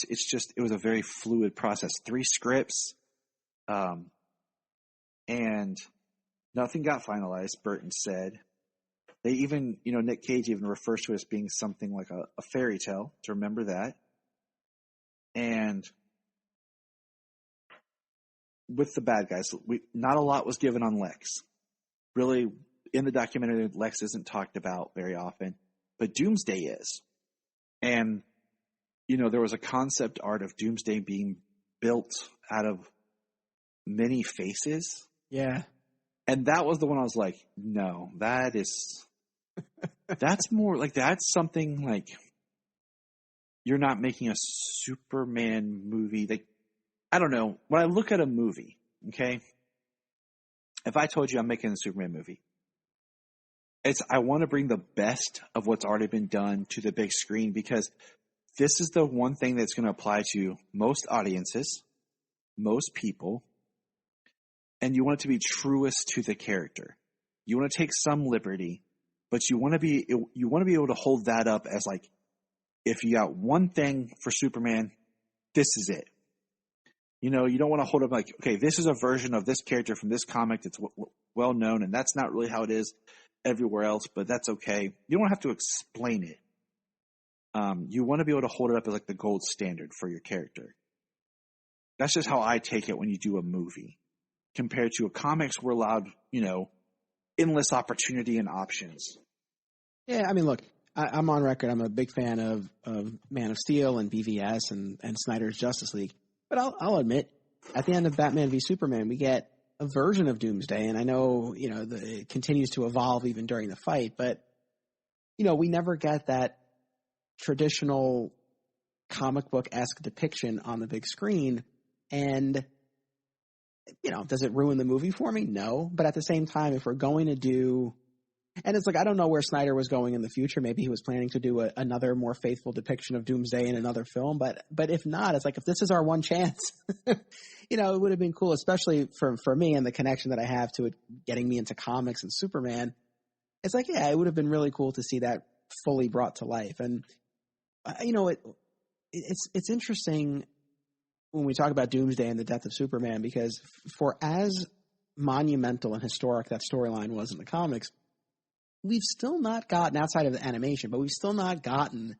was a very fluid process. 3 scripts, and nothing got finalized, Burton said. They even, Nick Cage even refers to it as being something like a fairy tale, to remember that. And with the bad guys, not a lot was given on Lex. Really, in the documentary, Lex isn't talked about very often, but Doomsday is. And there was a concept art of Doomsday being built out of many faces. Yeah. And that was the one I was like, no, that's more like, that's something like, you're not making a Superman movie. Like, I don't know. When I look at a movie, okay, if I told you I'm making a Superman movie, I want to bring the best of what's already been done to the big screen, because this is the one thing that's going to apply to most audiences, most people, and you want it to be truest to the character. You want to take some liberty, but you want to be able to hold that up as like, if you got one thing for Superman, this is it. You know, you don't want to hold up like, okay, this is a version of this character from this comic that's well known, and that's not really how it is everywhere else, but that's okay. You don't have to explain it. You want to be able to hold it up as like the gold standard for your character. That's just how I take it when you do a movie. Compared to a comics, we're allowed, you know, endless opportunity and options. Yeah, I mean, look, I'm on record. I'm a big fan of Man of Steel and BVS and Snyder's Justice League. But I'll admit, at the end of Batman v Superman, we get a version of Doomsday, and I know, you know, it continues to evolve even during the fight, but, you know, we never get that traditional comic book-esque depiction on the big screen. And, you know, does it ruin the movie for me? No. But at the same time, if we're going to do, and it's like, I don't know where Snyder was going in the future. Maybe he was planning to do another more faithful depiction of Doomsday in another film. But if not, it's like, if this is our one chance, you know, it would have been cool, especially for me and the connection that I have to it getting me into comics and Superman. It's like, yeah, it would have been really cool to see that fully brought to life. And, you know, it's interesting when we talk about Doomsday and the death of Superman, because for as monumental and historic that storyline was in the comics, we've still not gotten, outside of the animation, but we've still not gotten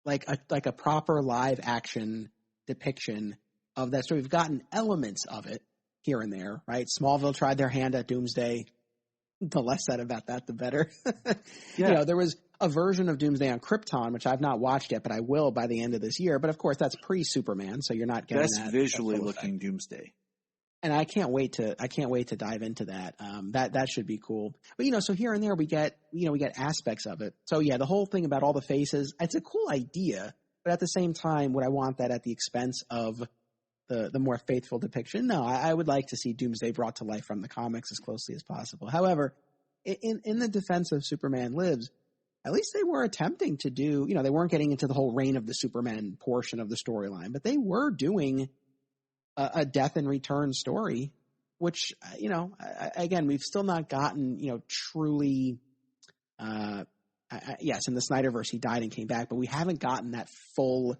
like a proper live action depiction of that story. We've gotten elements of it here and there, right? Smallville tried their hand at Doomsday. The less said about that, the better. Yeah. You know, there was a version of Doomsday on Krypton, which I've not watched yet, but I will by the end of this year. But of course, that's pre-Superman, so you're not getting Best that visually full looking effect. Doomsday. And I can't wait to dive into that. That should be cool. But, you know, so here and there we get aspects of it. So yeah, the whole thing about all the faces, it's a cool idea, but at the same time, would I want that at the expense of the more faithful depiction? No, I would like to see Doomsday brought to life from the comics as closely as possible. However, in the defense of Superman Lives, at least they were attempting to do, you know, they weren't getting into the whole reign of the Superman portion of the storyline, but they were doing a death and return story, which, you know, again, we've still not gotten, you know, truly, yes, in the Snyderverse, he died and came back, but we haven't gotten that full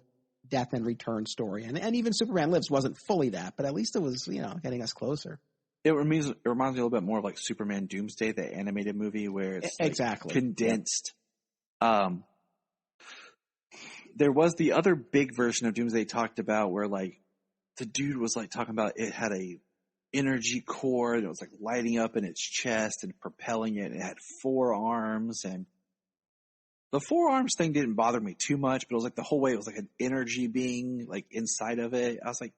death and return story. And even Superman Lives wasn't fully that, but at least it was, you know, getting us closer. It reminds me a little bit more of like Superman Doomsday, the animated movie, where it's like exactly condensed. There was the other big version of Doomsday talked about where like the dude was like talking about it had a energy core that was like lighting up in its chest and propelling it. It had 4 arms, and the 4 arms thing didn't bother me too much, but it was like the whole way it was like an energy being like inside of it. I was like,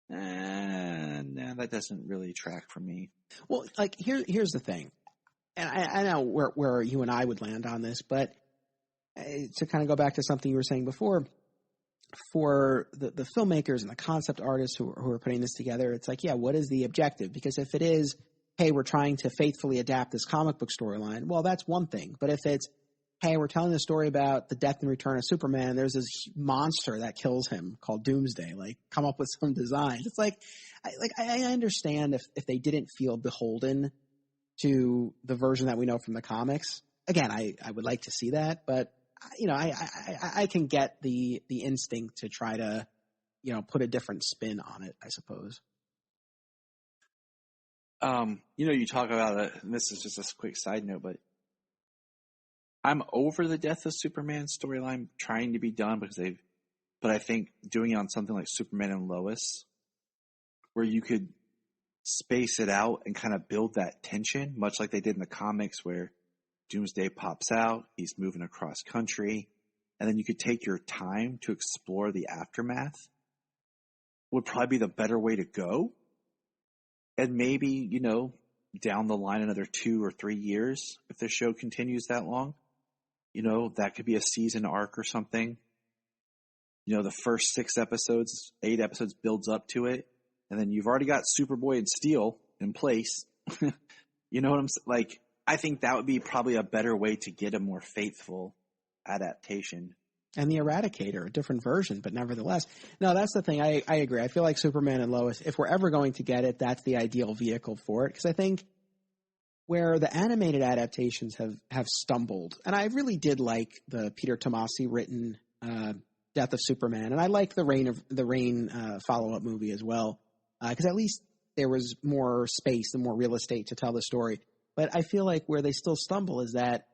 nah, that doesn't really track for me. Well, like here's the thing, and I know where you and I would land on this, but to kind of go back to something you were saying before, for the filmmakers and the concept artists who are putting this together, it's like, yeah, what is the objective? Because if it is, hey, we're trying to faithfully adapt this comic book storyline, well, that's one thing. But if it's, hey, we're telling the story about the death and return of Superman, there's this monster that kills him called Doomsday, like, come up with some designs. It's like, I understand if they didn't feel beholden to the version that we know from the comics. Again, I would like to see that, but you know, I can get the instinct to try to, you know, put a different spin on it, I suppose. You know, you talk about it, and this is just a quick side note, but I'm over the death of Superman storyline trying to be done but I think doing it on something like Superman and Lois, where you could space it out and kind of build that tension, much like they did in the comics where Doomsday pops out, he's moving across country, and then you could take your time to explore the aftermath, would probably be the better way to go. And maybe, you know, down the line another 2 or 3 years, if the show continues that long, you know, that could be a season arc or something. You know, the first 8 episodes builds up to it, and then you've already got Superboy and Steel in place. You know what I'm saying? Like, I think that would be probably a better way to get a more faithful adaptation. And the Eradicator, a different version, but nevertheless. No, that's the thing. I agree. I feel like Superman and Lois, if we're ever going to get it, that's the ideal vehicle for it. Because I think where the animated adaptations have stumbled, and I really did like the Peter Tomasi written Death of Superman, and I liked the Reign follow-up movie as well, because at least there was more space and more real estate to tell the story. But I feel like where they still stumble is that,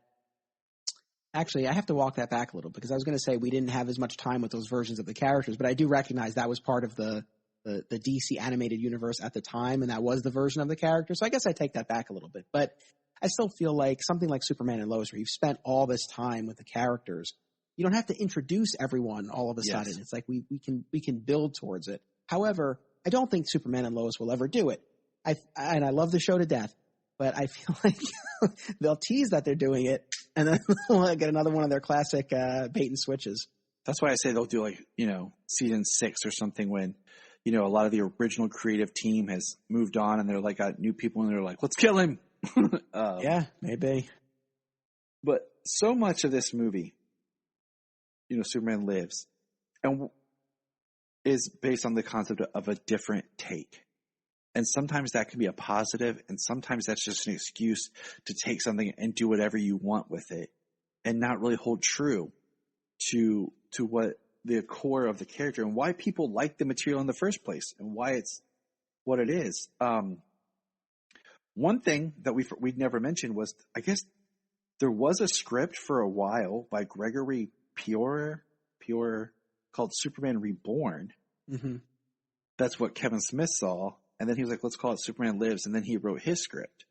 actually, I have to walk that back a little, because I was going to say we didn't have as much time with those versions of the characters, but I do recognize that was part of the DC animated universe at the time, and that was the version of the character. So I guess I take that back a little bit. But I still feel like something like Superman and Lois, where you've spent all this time with the characters, you don't have to introduce everyone all of a sudden. It's like we can build towards it. However, I don't think Superman and Lois will ever do it. And I love the show to death, but I feel like they'll tease that they're doing it, and then we'll get another one of their classic bait and switches. That's why I say they'll do, like, season 6 or something, when, a lot of the original creative team has moved on and they're like got new people and they're like, let's kill him. Yeah, maybe. But so much of this movie, Superman Lives, and is based on the concept of a different take. And sometimes that can be a positive, and sometimes that's just an excuse to take something and do whatever you want with it and not really hold true to what the core of the character and why people like the material in the first place and why it's what it is. One thing that we'd never mentioned was, I guess there was a script for a while by Gregory Pure called Superman Reborn. Mm-hmm. That's what Kevin Smith saw. And then he was like, let's call it Superman Lives. And then he wrote his script.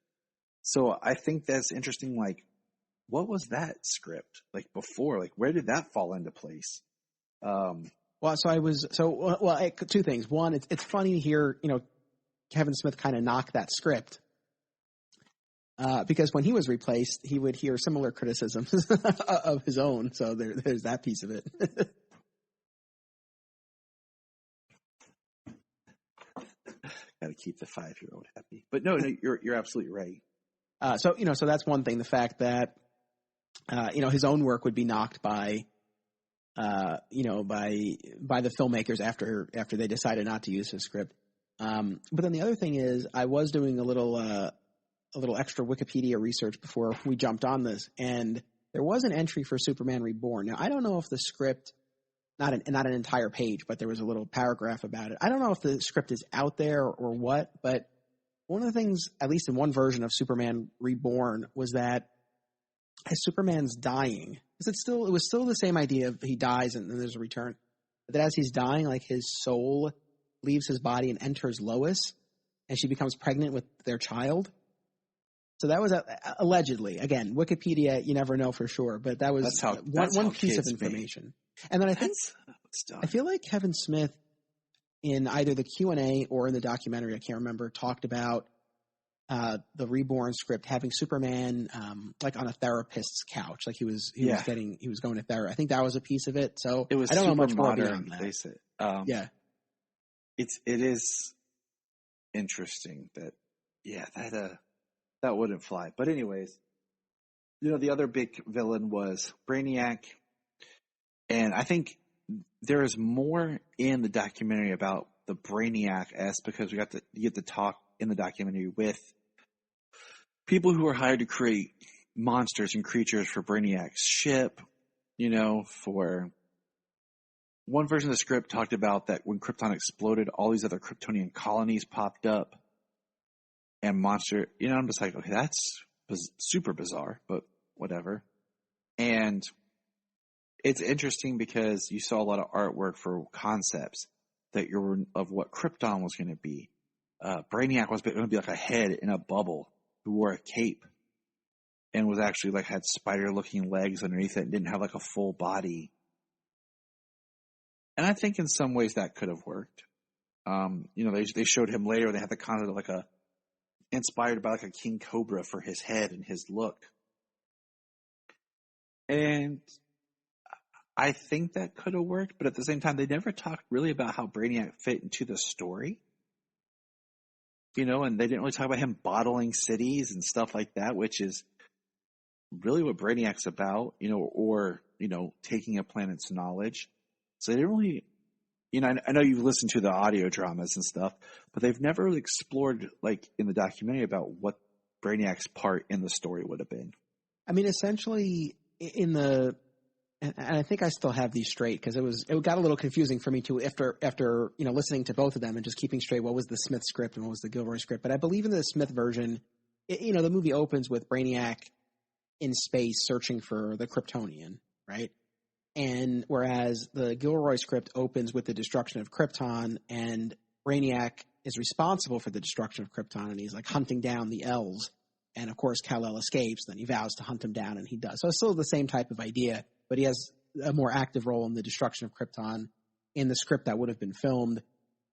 So I think that's interesting. Like, what was that script like before? Like, where did that fall into place? Two things. One, it's funny to hear, Kevin Smith kind of knock that script. Because when he was replaced, he would hear similar criticisms of his own. So there's that piece of it. Got to keep the 5-year-old happy. But no, you're absolutely right. So that's one thing. The fact that, his own work would be knocked by the filmmakers after they decided not to use his script. But then the other thing is, I was doing a little extra Wikipedia research before we jumped on this, and there was an entry for Superman Reborn. Now, I don't know if the script, not an entire page, but there was a little paragraph about it. I don't know if the script is out there or what, but one of the things, at least in one version of Superman Reborn, was that as Superman's dying, it was still the same idea of he dies and then there's a return, but that as he's dying, like, his soul leaves his body and enters Lois, and she becomes pregnant with their child. So that was allegedly, again, Wikipedia, you never know for sure, but that was one piece of information. And then I feel like Kevin Smith, in either the Q&A or in the documentary, I can't remember, talked about the Reborn script having Superman like on a therapist's couch, like he was going to therapy. I think that was a piece of it. So it was, I don't know much more modern, beyond that. Face it. It is interesting that that wouldn't fly. But anyways, the other big villain was Brainiac. And I think there is more in the documentary about the Brainiac-esque, because you get to talk in the documentary with people who are hired to create monsters and creatures for Brainiac's ship. For one version of the script talked about that when Krypton exploded, all these other Kryptonian colonies popped up and monster. I'm just like, okay, that's super bizarre, but whatever. And it's interesting because you saw a lot of artwork for concepts that of what Krypton was going to be. Brainiac was going to be like a head in a bubble who wore a cape and was actually like had spider-looking legs underneath it and didn't have like a full body. And I think in some ways that could have worked. They showed him later. They had the concept of like inspired by like a king cobra for his head and his look. And I think that could have worked, but at the same time, they never talked really about how Brainiac fit into the story. And they didn't really talk about him bottling cities and stuff like that, which is really what Brainiac's about, or, taking a planet's knowledge. So they didn't really, I know you've listened to the audio dramas and stuff, but they've never really explored, like, in the documentary about what Brainiac's part in the story would have been. I mean, essentially, and I think I still have these straight because it got a little confusing for me too after listening to both of them and just keeping straight what was the Smith script and what was the Gilroy script. But I believe in the Smith version, the movie opens with Brainiac in space searching for the Kryptonian, right? And whereas the Gilroy script opens with the destruction of Krypton, and Brainiac is responsible for the destruction of Krypton, and he's like hunting down the L's. And of course, Kal-El escapes. Then he vows to hunt him down, and he does. So it's still the same type of idea, but he has a more active role in the destruction of Krypton in the script that would have been filmed.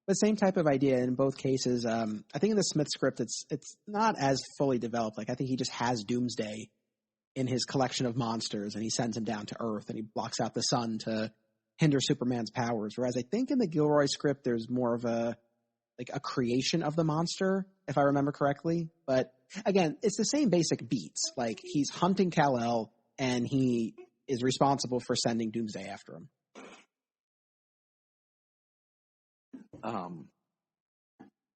But same type of idea in both cases. I think in the Smith script, it's not as fully developed. Like, I think he just has Doomsday in his collection of monsters, and he sends him down to Earth, and he blocks out the sun to hinder Superman's powers. Whereas I think in the Gilroy script, there's more of a creation of the monster, if I remember correctly. But again, it's the same basic beats. Like, he's hunting Kal-El, and he is responsible for sending Doomsday after him.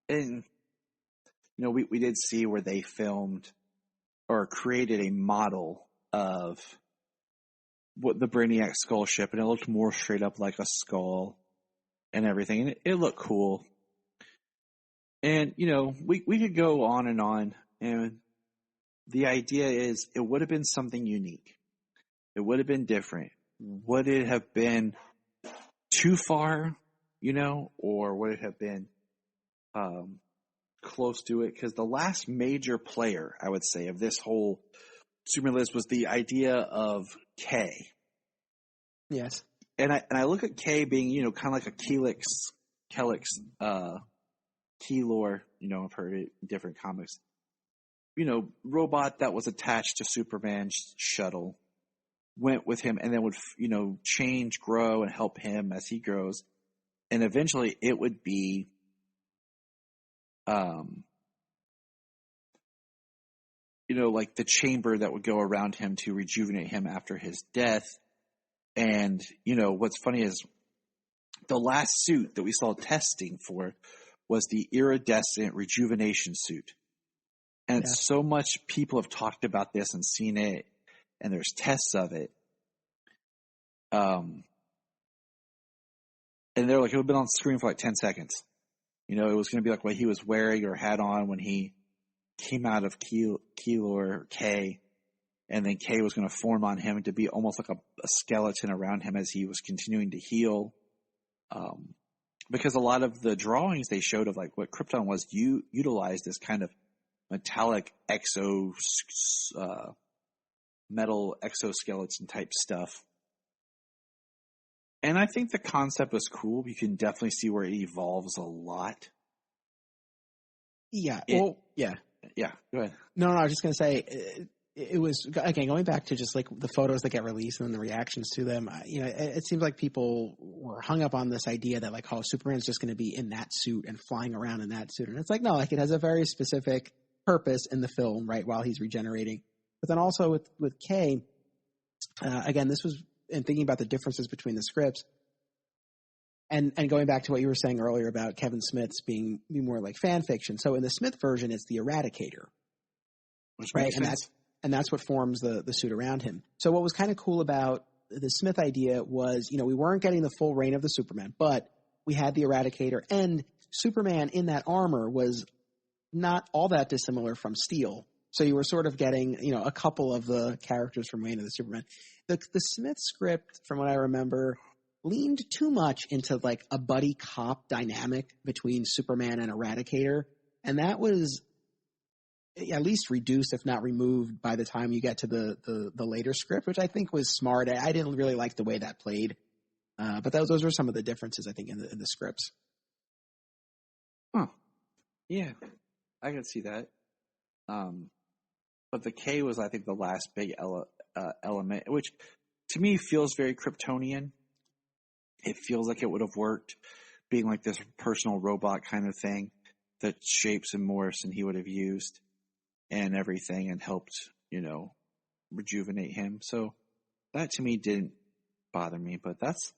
And we did see where they filmed or created a model of what the Brainiac skull ship, and it looked more straight up like a skull and everything, and it looked cool. And we could go on, and the idea is it would have been something unique. It would have been different. Would it have been too far, or would it have been close to it? Because the last major player, I would say, of this whole Superman list was the idea of K. Yes. And I look at K being, kind of like a Kelix, Keylor, I've heard it in different comics. Robot that was attached to Superman's shuttle, went with him, and then would, change, grow, and help him as he grows. And eventually it would be like the chamber that would go around him to rejuvenate him after his death. And, what's funny is the last suit that we saw testing for was the iridescent rejuvenation suit. And so much people have talked about this and seen it, and there's tests of it. And they're like, it would have been on screen for like 10 seconds. It was going to be like what he was wearing or had on when he came out of Keylor K, and then K was going to form on him to be almost like a skeleton around him as he was continuing to heal. Because a lot of the drawings they showed of like what Krypton was utilized this kind of metallic metal exoskeleton type stuff. And I think the concept was cool. You can definitely see where it evolves a lot. Yeah. Yeah. Go ahead. No, I was just going to say it was, again, going back to just like the photos that get released and then the reactions to them. It seems like people were hung up on this idea that like, oh, Superman's just going to be in that suit and flying around in that suit. And it's like, no, like it has a very specific purpose in the film, right? While he's regenerating. But then also with K, again, this was, and thinking about the differences between the scripts, and going back to what you were saying earlier about Kevin Smith's being more like fan fiction. So in the Smith version, it's the Eradicator, which right? Sense. And that's what forms the suit around him. So what was kind of cool about the Smith idea was, we weren't getting the full reign of the Superman, but we had the Eradicator, and Superman in that armor was not all that dissimilar from Steel. So you were sort of getting, a couple of the characters from Reign of the Superman. The Smith script, from what I remember, leaned too much into like a buddy cop dynamic between Superman and Eradicator. And that was at least reduced, if not removed, by the time you get to the later script, which I think was smart. I didn't really like the way that played. But those were some of the differences, I think, in the scripts. Huh. Yeah, I can see that. But the K was, I think, the last big element, which to me feels very Kryptonian. It feels like it would have worked, being like this personal robot kind of thing that shapes and morphs and he would have used and everything, and helped, rejuvenate him. So that to me didn't bother me, but that's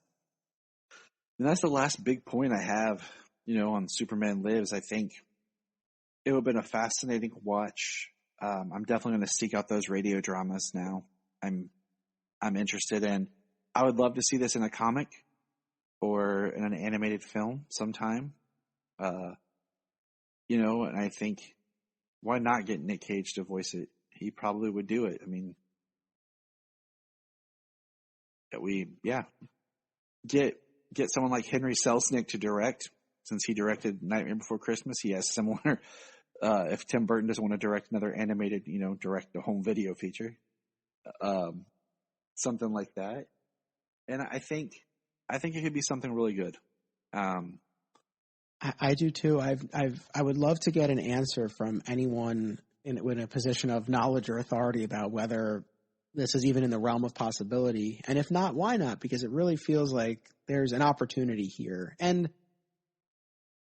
the last big point I have, on Superman Lives. I think it would have been a fascinating watch. I'm definitely going to seek out those radio dramas now. I'm interested in. I would love to see this in a comic or in an animated film sometime. And I think, why not get Nick Cage to voice it? He probably would do it. I mean, get someone like Henry Selznick to direct, since he directed Nightmare Before Christmas. He has similar. If Tim Burton doesn't want to direct another animated, direct a home video feature, something like that. And I think it could be something really good. I do too. I would love to get an answer from anyone in a position of knowledge or authority about whether this is even in the realm of possibility. And if not, why not? Because it really feels like there's an opportunity here. And,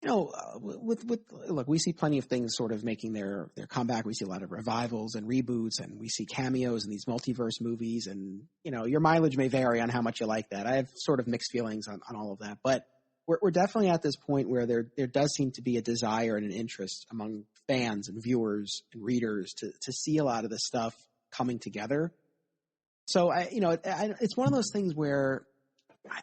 look, we see plenty of things sort of making their comeback. We see a lot of revivals and reboots, and we see cameos in these multiverse movies. And, your mileage may vary on how much you like that. I have sort of mixed feelings on all of that. But we're definitely at this point where there does seem to be a desire and an interest among fans and viewers and readers to see a lot of this stuff coming together. So it's one of those things where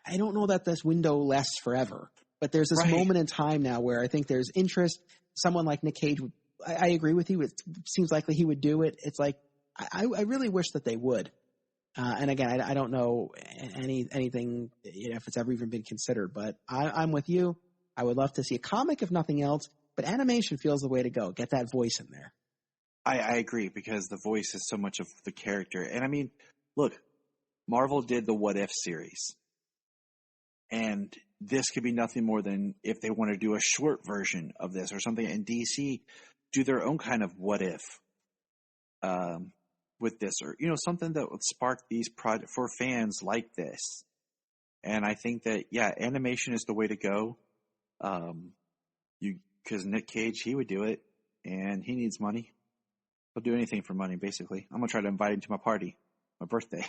I don't know that this window lasts forever, but there's this moment in time now where I think there's interest. Someone like Nick Cage, I agree with you. It seems likely he would do it. It's like, I really wish that they would. And again, I don't know anything, if it's ever even been considered, but I'm with you. I would love to see a comic, if nothing else, but animation feels the way to go. Get that voice in there. I agree, because the voice is so much of the character. And I mean, look, Marvel did the What If series, and this could be nothing more than if they want to do a short version of this or something, and DC do their own kind of what if with this, or something that would spark these projects for fans like this. And I think that animation is the way to go. Because Nick Cage, he would do it, and he needs money. He'll do anything for money, basically. I'm gonna try to invite him to my party, my birthday.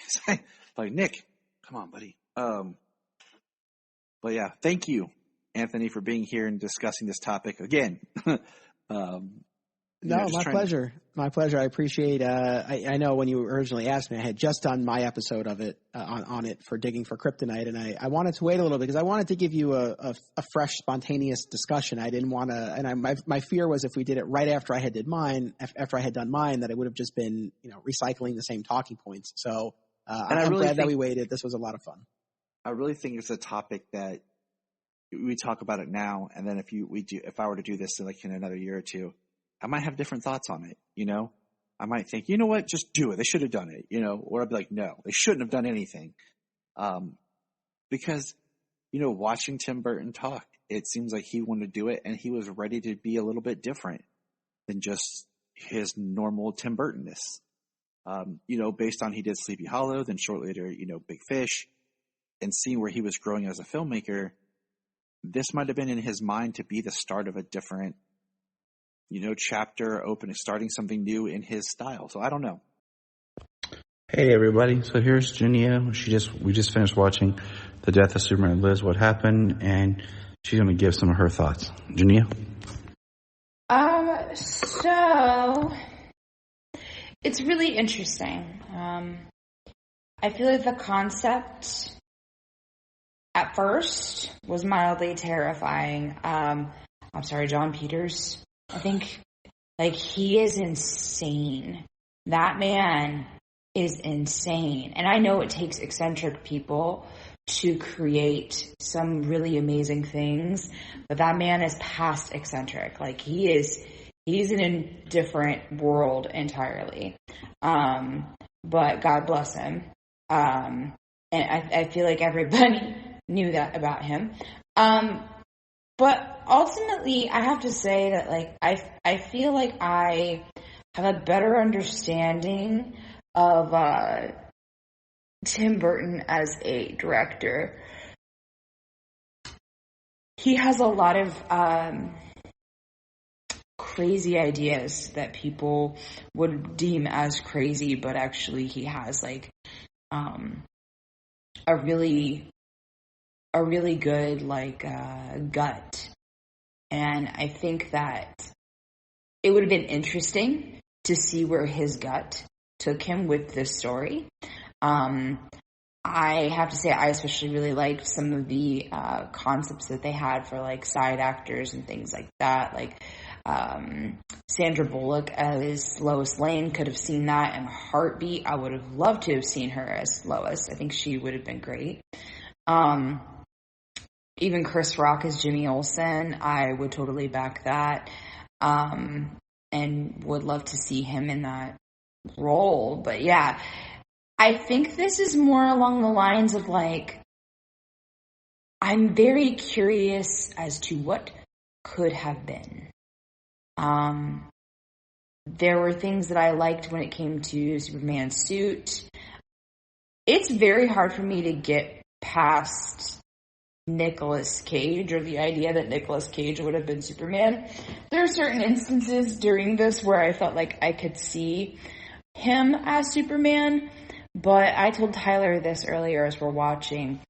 Like, Nick, come on, buddy. But yeah, thank you, Anthony, for being here and discussing this topic again. No, my pleasure. My pleasure. I appreciate. I know when you originally asked me, I had just done my episode of it on it for Digging for Kryptonite, and I wanted to wait a little bit because I wanted to give you a fresh, spontaneous discussion. I didn't want to, and my fear was if we did it right after I had done mine, that it would have just been recycling the same talking points. So I'm glad that we waited. This was a lot of fun. I really think it's a topic that we talk about it now, and then if I were to do this in another year or two, I might have different thoughts on it, I might think, you know what, just do it. They should have done it, or I'd be like, no, they shouldn't have done anything. Because, watching Tim Burton talk, it seems like he wanted to do it, and he was ready to be a little bit different than just his normal Tim Burton-ness. Based on he did Sleepy Hollow, then shortly later, Big Fish, and seeing where he was growing as a filmmaker, this might have been in his mind to be the start of a different chapter, starting something new in his style. So I don't know. Hey everybody, so here's Jania. We just finished watching The Death of Superman Lives, What Happened, and she's going to give some of her thoughts. Jania? So it's really interesting. I feel like the concept at first was mildly terrifying. I'm sorry, John Peters. I think, he is insane. That man is insane. And I know it takes eccentric people to create some really amazing things, but that man is past eccentric. He's in a different world entirely. But God bless him. And I feel like everybody knew that about him. But ultimately, I have to say that, I feel like I have a better understanding of Tim Burton as a director. He has a lot of crazy ideas that people would deem as crazy, but actually he has like a really good like gut. And I think that it would have been interesting to see where his gut took him with this story. I have to say I especially really liked some of the concepts that they had for like side actors and things like that. Like Sandra Bullock as Lois Lane, could have seen that in a heartbeat. I would have loved to have seen her as Lois. I think she would have been great. Even Chris Rock as Jimmy Olsen, I would totally back that. And would love to see him in that role. But yeah, I think this is more along the lines of like, I'm very curious as to what could have been. There were things that I liked when it came to Superman's suit. It's very hard for me to get past Nicolas Cage, or the idea that Nicolas Cage would have been Superman. There are certain instances during this where I felt like I could see him as Superman, but I told Tyler this earlier as we're watching.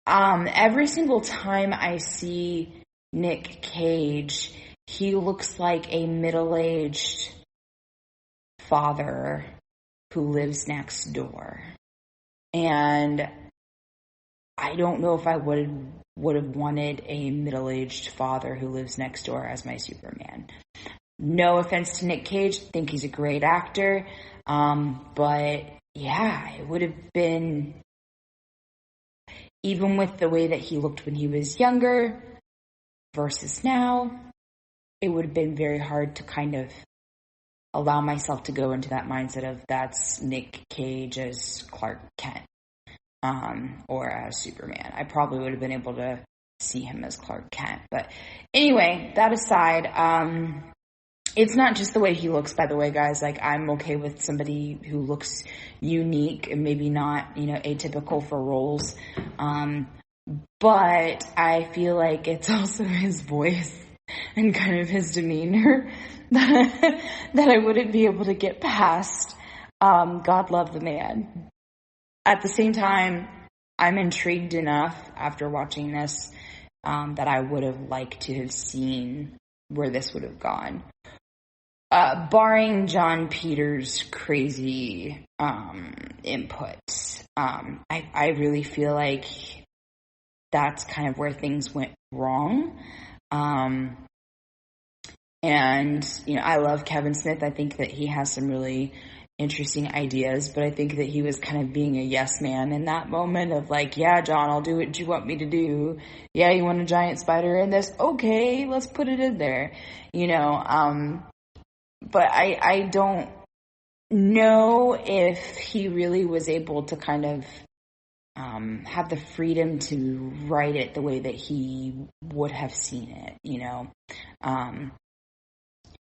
Every single time I see Nick Cage, he looks like a middle-aged father who lives next door. And I don't know if I would have wanted a middle-aged father who lives next door as my Superman. No offense to Nick Cage, think he's a great actor. But yeah, it would have been, even with the way that he looked when he was younger versus now, it would have been very hard to kind of allow myself to go into that mindset of that's Nick Cage as Clark Kent, or as Superman. I probably would have been able to see him as Clark Kent. But anyway, that aside, it's not just the way he looks, by the way, guys. Like, I'm okay with somebody who looks unique and maybe not, atypical for roles. But I feel like it's also his voice and kind of his demeanor that I wouldn't be able to get past. God love the man. At the same time, I'm intrigued enough after watching this that I would have liked to have seen where this would have gone. Barring John Peters' crazy inputs, I really feel like that's kind of where things went wrong. And, I love Kevin Smith. I think that he has some really interesting ideas, but I think that he was kind of being a yes man in that moment of like, yeah, John, I'll do what you want me to do. Yeah, you want a giant spider in this? Okay, let's put it in there. But I don't know if he really was able to kind of have the freedom to write it the way that he would have seen it,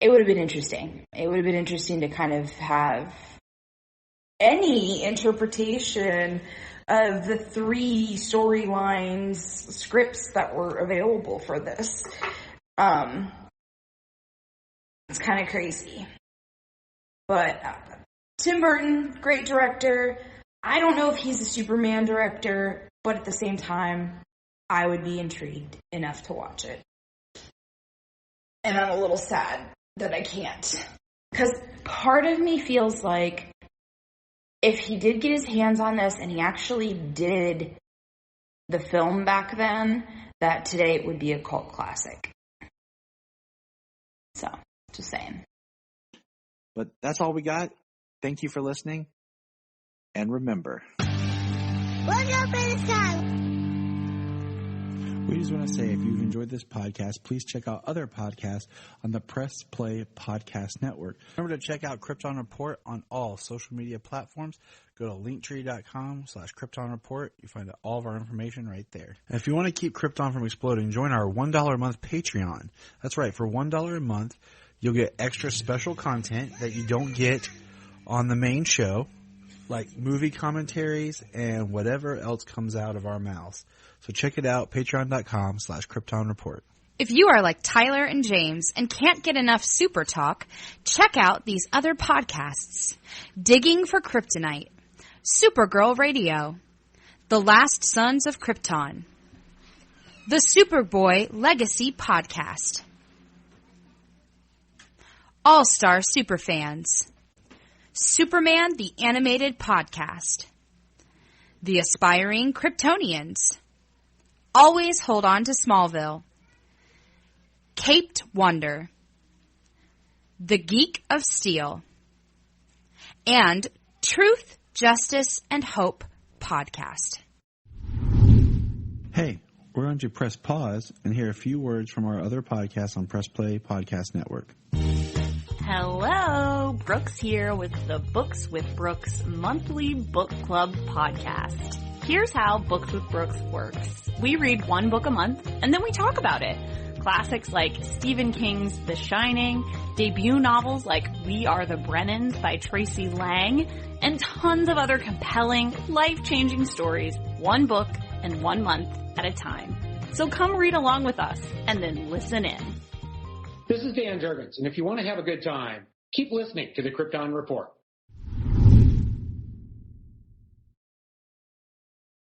It would have been interesting. It would have been interesting to kind of have any interpretation of the 3 storylines, scripts that were available for this. It's kind of crazy. But Tim Burton, great director. I don't know if he's a Superman director, but at the same time, I would be intrigued enough to watch it. And I'm a little sad that I can't. Because part of me feels like if he did get his hands on this and he actually did the film back then, that today it would be a cult classic. So, just saying. But that's all we got. Thank you for listening. And remember, Look up in the sky. We just want to say, if you've enjoyed this podcast, please check out other podcasts on the Press Play Podcast Network. Remember to check out Krypton Report on all social media platforms. Go to linktree.com/Krypton Report. You find all of our information right there. And if you want to keep Krypton from exploding, join our $1 a month Patreon. That's right. For $1 a month, you'll get extra special content that you don't get on the main show, like movie commentaries and whatever else comes out of our mouths. So check it out, patreon.com/Krypton Report. If you are like Tyler and James and can't get enough super talk, check out these other podcasts. Digging for Kryptonite, Supergirl Radio, The Last Sons of Krypton, The Superboy Legacy Podcast, All-Star Superfans, Superman the Animated Podcast, The Aspiring Kryptonians, Always Hold On to Smallville, Caped Wonder, The Geek of Steel, and Truth, Justice, and Hope Podcast. Hey, we're going to press pause and hear a few words from our other podcasts on Press Play Podcast Network. Hello, Brooks here with the Books with Brooks monthly book club podcast. Here's how Books with Brooks works. We read one book a month and then we talk about it. Classics like Stephen King's The Shining, debut novels like We Are the Brennans by Tracy Lang, and tons of other compelling, life-changing stories, one book and 1 month at a time. So come read along with us and then listen in. This is Dan Jurgens, and if you want to have a good time, keep listening to the Krypton Report.